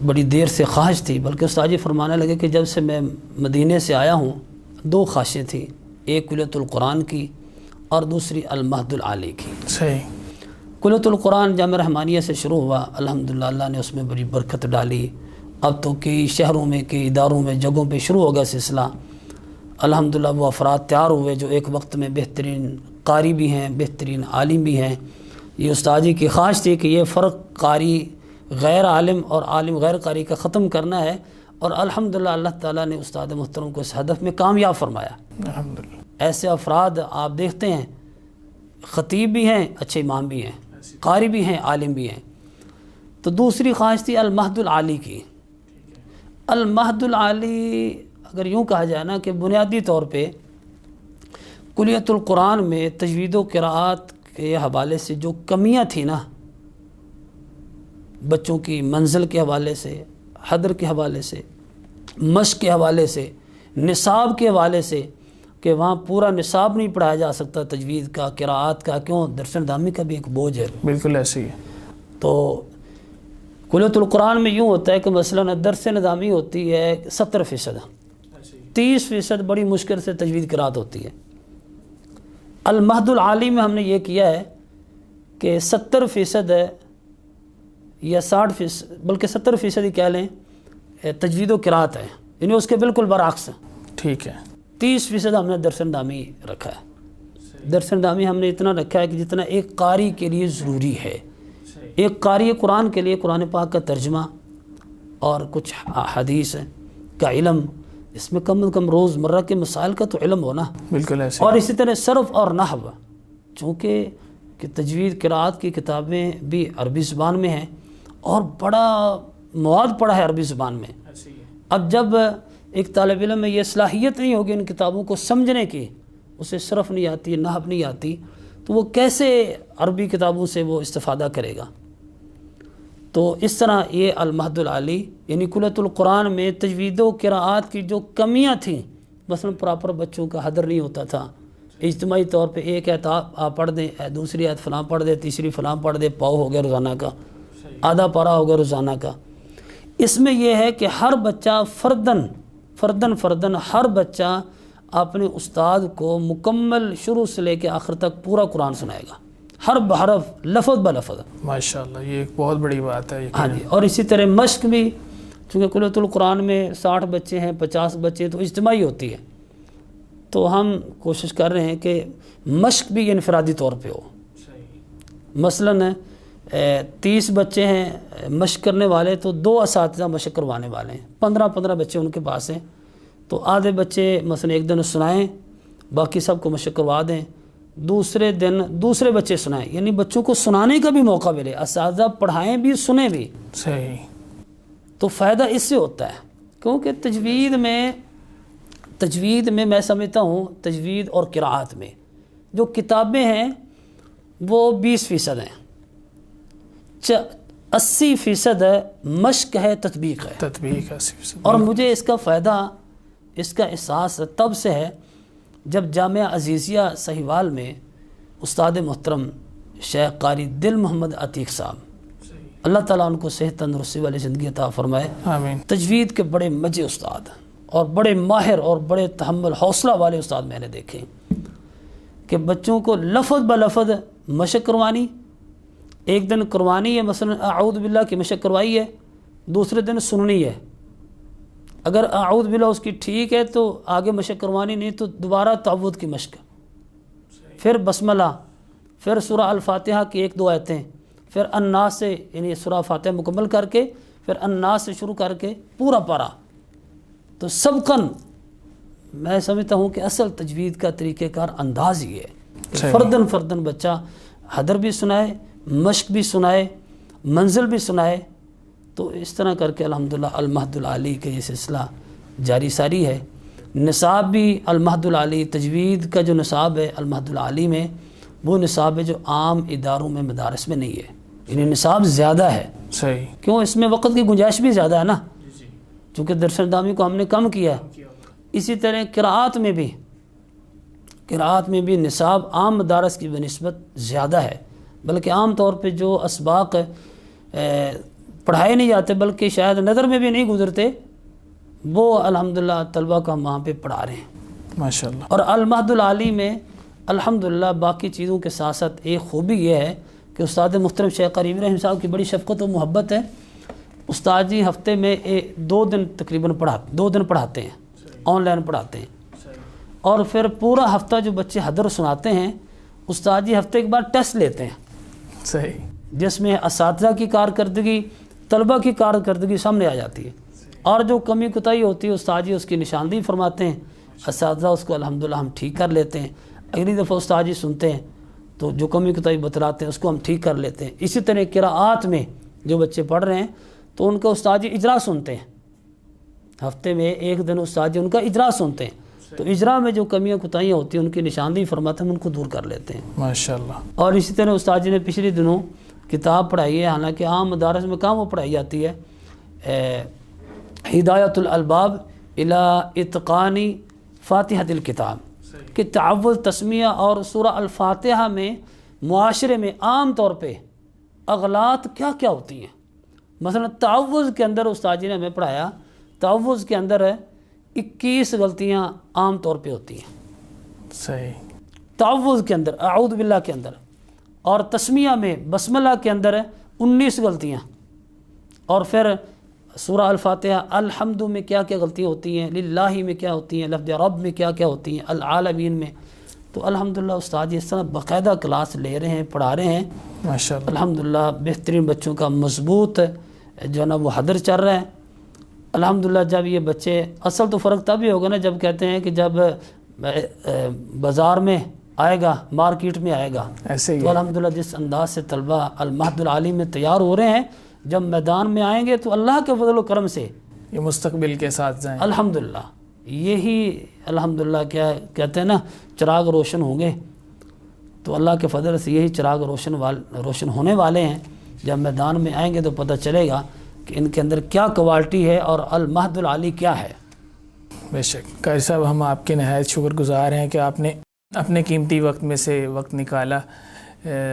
Speaker 3: بڑی دیر سے خواہش تھی، بلکہ استاد جی فرمانے لگے کہ جب سے میں مدینے سے آیا ہوں 2 خواہشیں تھیں، ایک کلیۃ القرآن کی اور دوسری المہد العالی کی۔
Speaker 2: صحیح۔
Speaker 3: کلیۃ القرآن جامعہ رحمانیہ سے شروع ہوا، الحمدللہ اللہ نے اس میں بڑی برکت ڈالی، اب تو کئی شہروں میں کئی اداروں میں جگہوں پہ شروع ہو گیا سلسلہ۔ الحمدللہ وہ افراد تیار ہوئے جو ایک وقت میں بہترین قاری بھی ہیں، بہترین عالم بھی ہیں۔ یہ استاد جی کی خواہش تھی کہ یہ فرق قاری غیر عالم اور عالم غیر قاری کا ختم کرنا ہے، اور الحمدللہ اللہ تعالیٰ نے استاد محترم کو اس ہدف میں کامیاب فرمایا۔
Speaker 2: الحمدللہ۔
Speaker 3: ایسے افراد آپ دیکھتے ہیں، خطیب بھی ہیں، اچھے امام بھی ہیں، قاری بھی ہیں، عالم بھی ہیں۔ تو دوسری خواہش تھی المہد العالی کی۔ المہد العالی اگر یوں کہا جائے نا کہ بنیادی طور پہ کلیۃ القرآن میں تجوید و قراءات کے حوالے سے جو کمیاں تھیں نا، بچوں کی منزل کے حوالے سے، حدر کے حوالے سے، مشق کے حوالے سے، نصاب کے حوالے سے، کہ وہاں پورا نصاب نہیں پڑھایا جا سکتا تجوید کا، قراءات کا، کیوں؟ درس نظامی کا بھی ایک بوجھ ہے۔
Speaker 2: بالکل ایسے ہی ہے۔
Speaker 3: تو کلیۃ القرآن میں یوں ہوتا ہے کہ مثلا درس نظامی ہوتی ہے 70%، 30% بڑی مشکل سے تجوید قراءت ہوتی ہے۔ المہد العالی میں ہم نے یہ کیا ہے کہ 70% ہے یا 60%، بلکہ 70% ہی کہہ لیں تجوید و قراءت ہے، یعنی اس کے بالکل برعکس۔
Speaker 2: ٹھیک ہے۔
Speaker 3: 30% ہم نے درس نظامی رکھا ہے۔ درس نظامی ہم نے اتنا رکھا ہے کہ جتنا ایک قاری کے لیے ضروری ہے۔ ایک قاری قرآن کے لیے قرآن پاک کا ترجمہ اور کچھ حدیث کا علم، اس میں کم از کم روز مرہ کے مسائل کا تو علم ہونا۔
Speaker 2: بالکل ایسے۔
Speaker 3: اور اسی طرح صرف اور نحو، چونکہ کہ تجوید قراءت کی کتابیں بھی عربی زبان میں ہیں اور بڑا مواد پڑا ہے عربی زبان میں۔ اب جب ایک طالب علم میں یہ صلاحیت نہیں ہوگی ان کتابوں کو سمجھنے کی، اسے صرف نہیں آتی، نحو نہیں آتی، تو وہ کیسے عربی کتابوں سے وہ استفادہ کرے گا؟ تو اس طرح یہ المہد العالی یعنی کلیۃ القرآن میں تجوید و قراءات کی جو کمیاں تھیں، مثلا پراپر بچوں کا حدر نہیں ہوتا تھا، اجتماعی طور پہ ایک آیت آپ پڑھ دیں، دوسری آیت فلاں پڑھ دے، تیسری فلاں پڑھ دے، پاؤ ہو گیا روزانہ کا، آدھا پارا ہو گیا روزانہ کا۔ اس میں یہ ہے کہ ہر بچہ فردن ہر بچہ اپنے استاد کو مکمل شروع سے لے کے آخر تک پورا قرآن سنائے گا، ہر بحرف لفظ بلفظ۔
Speaker 2: ماشاءاللہ، یہ ایک بہت بڑی بات ہے۔
Speaker 3: ہاں جی، اور اسی طرح مشق بھی، چونکہ کلیۃ القرآن میں 60 بچے ہیں، 50 بچے، تو اجتماعی ہوتی ہے، تو ہم کوشش کر رہے ہیں کہ مشق بھی انفرادی طور پہ ہو۔ مثلاً 30 بچے ہیں مشق کرنے والے، تو 2 اساتذہ مشق کروانے والے ہیں، 15 بچے ان کے پاس ہیں، تو آدھے بچے مثلا ایک دن سنائیں، باقی سب کو مشق کروا دیں، دوسرے دن دوسرے بچے سنائیں، یعنی بچوں کو سنانے کا بھی موقع ملے، اساتذہ پڑھائیں بھی سنیں بھی۔
Speaker 2: صحیح۔
Speaker 3: تو فائدہ اس سے ہوتا ہے، کیونکہ تجوید میں میں سمجھتا ہوں تجوید اور قراءت میں جو کتابیں ہیں وہ 20% ہیں، 80% مشق ہے، تطبیق ہے۔
Speaker 2: تطبیق 80%۔
Speaker 3: اور مجھے اس کا فائدہ، اس کا احساس تب سے ہے جب جامعہ عزیزیہ سہیوال میں استاد محترم شیخ قاری دل محمد عتیق صاحب، اللہ تعالیٰ ان کو صحت تندرستی والی زندگی عطا فرمائے،
Speaker 2: آمین،
Speaker 3: تجوید کے بڑے مزے استاد اور بڑے ماہر اور بڑے تحمل حوصلہ والے استاد میں نے دیکھے کہ بچوں کو لفظ بلفظ مشق کروانی، ایک دن کروانی ہے، مثلا اعوذ باللہ کی مشق کروائی ہے، دوسرے دن سننی ہے، اگر اعوذ باللہ اس کی ٹھیک ہے تو آگے مشق کروانی، نہیں تو دوبارہ تعوذ کی مشق، پھر بسملہ، پھر سورہ الفاتحہ کی 1-2 آیتیں، پھر الناس سے یعنی سورہ فاتحہ مکمل کر کے پھر الناس سے شروع کر کے پورا پارا۔ تو سبقاً میں سمجھتا ہوں کہ اصل تجوید کا طریقہ کار انداز یہ ہے، فردن بچہ حدر بھی سنائے، مشق بھی سنائے، منزل بھی سنائے، تو اس طرح کر کے الحمدللہ المہد العالی کا یہ سلسلہ جاری ساری ہے۔ نصاب بھی المہد العالی، تجوید کا جو نصاب ہے المہد العالی میں، وہ نصاب ہے جو عام اداروں میں مدارس میں نہیں ہے، یعنی نصاب زیادہ ہے.
Speaker 2: صحیح.
Speaker 3: کیوں؟ اس میں وقت کی گنجائش بھی زیادہ ہے نا، چونکہ درس اندامی کو ہم نے کم کیا ہے. اسی طرح قراءات میں بھی نصاب عام مدارس کی بنسبت زیادہ ہے، بلکہ عام طور پہ جو اسباق پڑھائے نہیں جاتے بلکہ شاید نظر میں بھی نہیں گزرتے، وہ الحمدللہ طلبہ کو ہم وہاں پہ پڑھا رہے ہیں
Speaker 2: ماشاءاللہ.
Speaker 3: اور المہد العالی میں الحمدللہ باقی چیزوں کے ساتھ ساتھ ایک خوبی یہ ہے کہ استاد محترم شیخ قریبی رحمہ صاحب کی بڑی شفقت و محبت ہے. استاد جی ہفتے میں 2 دن تقریباً 2 دن پڑھاتے ہیں، آن لائن پڑھاتے ہیں، اور پھر پورا ہفتہ جو بچے حضر سناتے ہیں استاد جی ہفتے کے بعد ٹیسٹ لیتے ہیں.
Speaker 2: صحیح.
Speaker 3: جس میں اساتذہ کی کارکردگی، طلبہ کی کارکردگی سامنے آ جاتی ہے، اور جو کمی کوتاہی ہوتی ہے استاد جی اس کی نشاندہی فرماتے ہیں، اساتذہ اس کو الحمدللہ ہم ٹھیک کر لیتے ہیں. اگلی دفعہ استاد جی سنتے ہیں تو جو کمی کوتاہی بتلاتے ہیں اس کو ہم ٹھیک کر لیتے ہیں. اسی طرح قراءات میں جو بچے پڑھ رہے ہیں تو ان کا استاد جی اجرا سنتے ہیں، ہفتے میں 1 دن استاد جی ان کا اجرا سنتے ہیں، تو اجرا میں جو کمیاں کوتاہیاں ہوتی ہیں ان کی نشاندہی فرماتے ہیں، ہم ان کو دور کر لیتے ہیں
Speaker 2: ماشاءاللہ.
Speaker 3: اور اسی طرح استاد جی نے پچھلے دنوں کتاب پڑھائی ہے، حالانکہ عام مدارس میں کہاں وہ پڑھائی جاتی ہے، ہدایت الالباب الی اتقان فاتحۃ الکتاب، کہ تعوذ، تسمیہ اور سورہ الفاتحہ میں معاشرے میں عام طور پہ اغلاط کیا کیا ہوتی ہیں. مثلا تعوذ کے اندر استاد جی نے ہمیں پڑھایا، تعوذ کے اندر 21 غلطیاں عام طور پہ ہوتی ہیں.
Speaker 2: صحیح.
Speaker 3: تعوذ کے اندر، اعوذ باللہ کے اندر، اور تسمیہ میں بسملہ کے اندر 19 غلطیاں، اور پھر سورہ الفاتحہ الحمد میں کیا کیا غلطیاں ہوتی ہیں، للہ میں کیا ہوتی ہیں، لفظ رب میں کیا کیا ہوتی ہیں، العالمین میں. تو الحمدللہ استاد جی اس طرح باقاعدہ کلاس لے رہے ہیں، پڑھا رہے ہیں
Speaker 2: ماشاءاللہ.
Speaker 3: الحمدللہ بہترین بچوں کا مضبوط جو ہے نا وہ حضر چل رہا ہے الحمدللہ. جب یہ بچے، اصل تو فرق تب ہی ہوگا نا جب کہتے ہیں کہ جب بازار میں آئے گا، مارکیٹ میں آئے گا،
Speaker 2: ایسے ہی
Speaker 3: تو الحمدللہ جس انداز سے طلبہ المہد العالی میں تیار ہو رہے ہیں، جب میدان میں آئیں گے تو اللہ کے فضل و کرم سے
Speaker 2: یہ مستقبل کے ساتھ جائیں
Speaker 3: الحمدللہ یہی الحمدللہ کیا کہتے ہیں نا چراغ روشن ہوں گے. تو اللہ کے فضل سے یہی چراغ روشن ہونے والے ہیں. جب میدان میں آئیں گے تو پتہ چلے گا کہ ان کے اندر کیا کوالٹی ہے اور المہد العالی کیا ہے.
Speaker 2: بے شک. قاری صاحب ہم آپ کے نہایت شکر گزار ہیں کہ آپ نے اپنے قیمتی وقت میں سے وقت نکالا.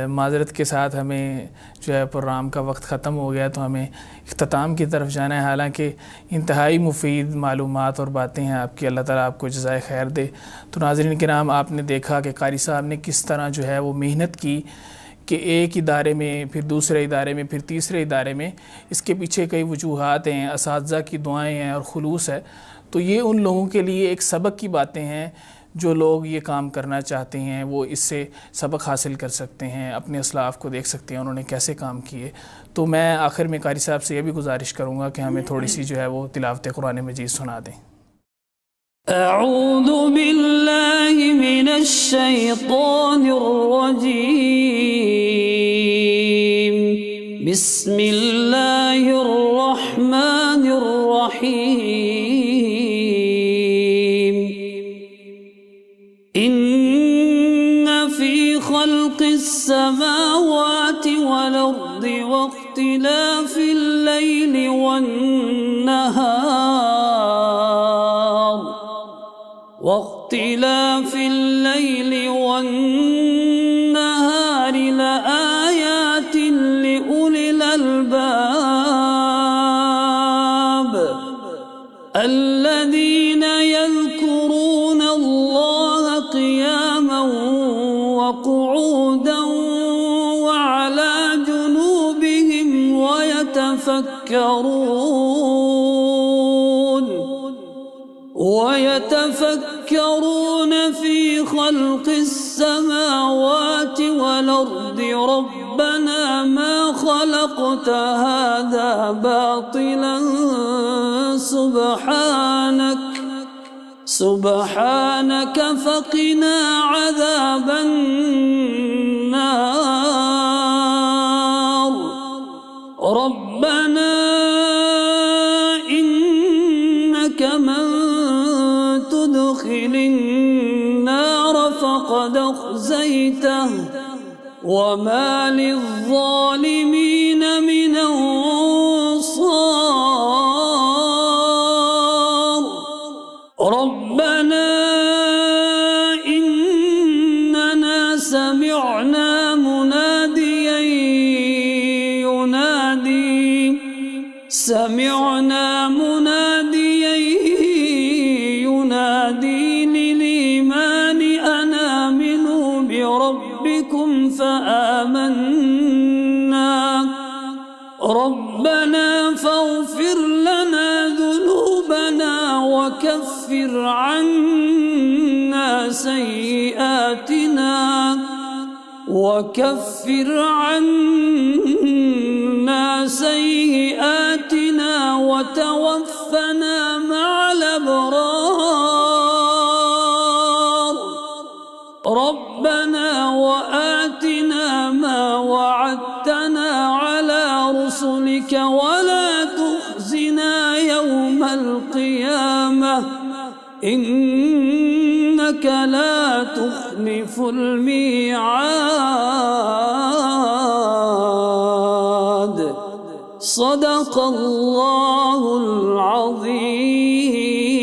Speaker 2: معذرت کے ساتھ ہمیں جو ہے پروگرام کا وقت ختم ہو گیا تو ہمیں اختتام کی طرف جانا ہے، حالانکہ انتہائی مفید معلومات اور باتیں ہیں آپ کی. اللہ تعالیٰ آپ کو جزائے خیر دے. تو ناظرین کرام، آپ نے دیکھا کہ قاری صاحب نے کس طرح جو ہے وہ محنت کی کہ ایک ادارے میں، پھر دوسرے ادارے میں، پھر تیسرے ادارے میں. اس کے پیچھے کئی وجوہات ہیں، اساتذہ کی دعائیں ہیں اور خلوص ہے. تو یہ ان لوگوں کے لیے ایک سبق کی باتیں ہیں. جو لوگ یہ کام کرنا چاہتے ہیں وہ اس سے سبق حاصل کر سکتے ہیں، اپنے اسلاف کو دیکھ سکتے ہیں انہوں نے کیسے کام کیے. تو میں آخر میں قاری صاحب سے یہ بھی گزارش کروں گا کہ ہمیں تھوڑی سی جو ہے وہ تلاوت قرآن مجید سنا دیں.
Speaker 3: اعوذ باللہ من الشیطان الرجیم، بسم اللہ الرحمن الرحیم. ان فی خلق السماوات والارض واختلاف اللیل والنهار لآیات لأولی الألباب الذین یذکرون اللہ قیاما وقعودا وعلى جنوبهم ويتفكرون في خلق السماوات والأرض ربنا ما خلقت هذا باطلا سبحانك فقنا عذاب النار. ربنا إنك من تدخل النار فقد أخزيته وما للظالمين من أنصار ربنا إننا سمعنا مناديا ينادي للإيمان أن آمنوا بربكم فآمنا ربنا فاغفر لنا ذنوبنا وكفر عنا سيئاتنا وتوفنا مع الأبرار ربنا وآتنا ما وعدتنا على رسلك ولا تخزنا يوم القيامة إنك لا تخلف الميعاد صدق الله العظيم.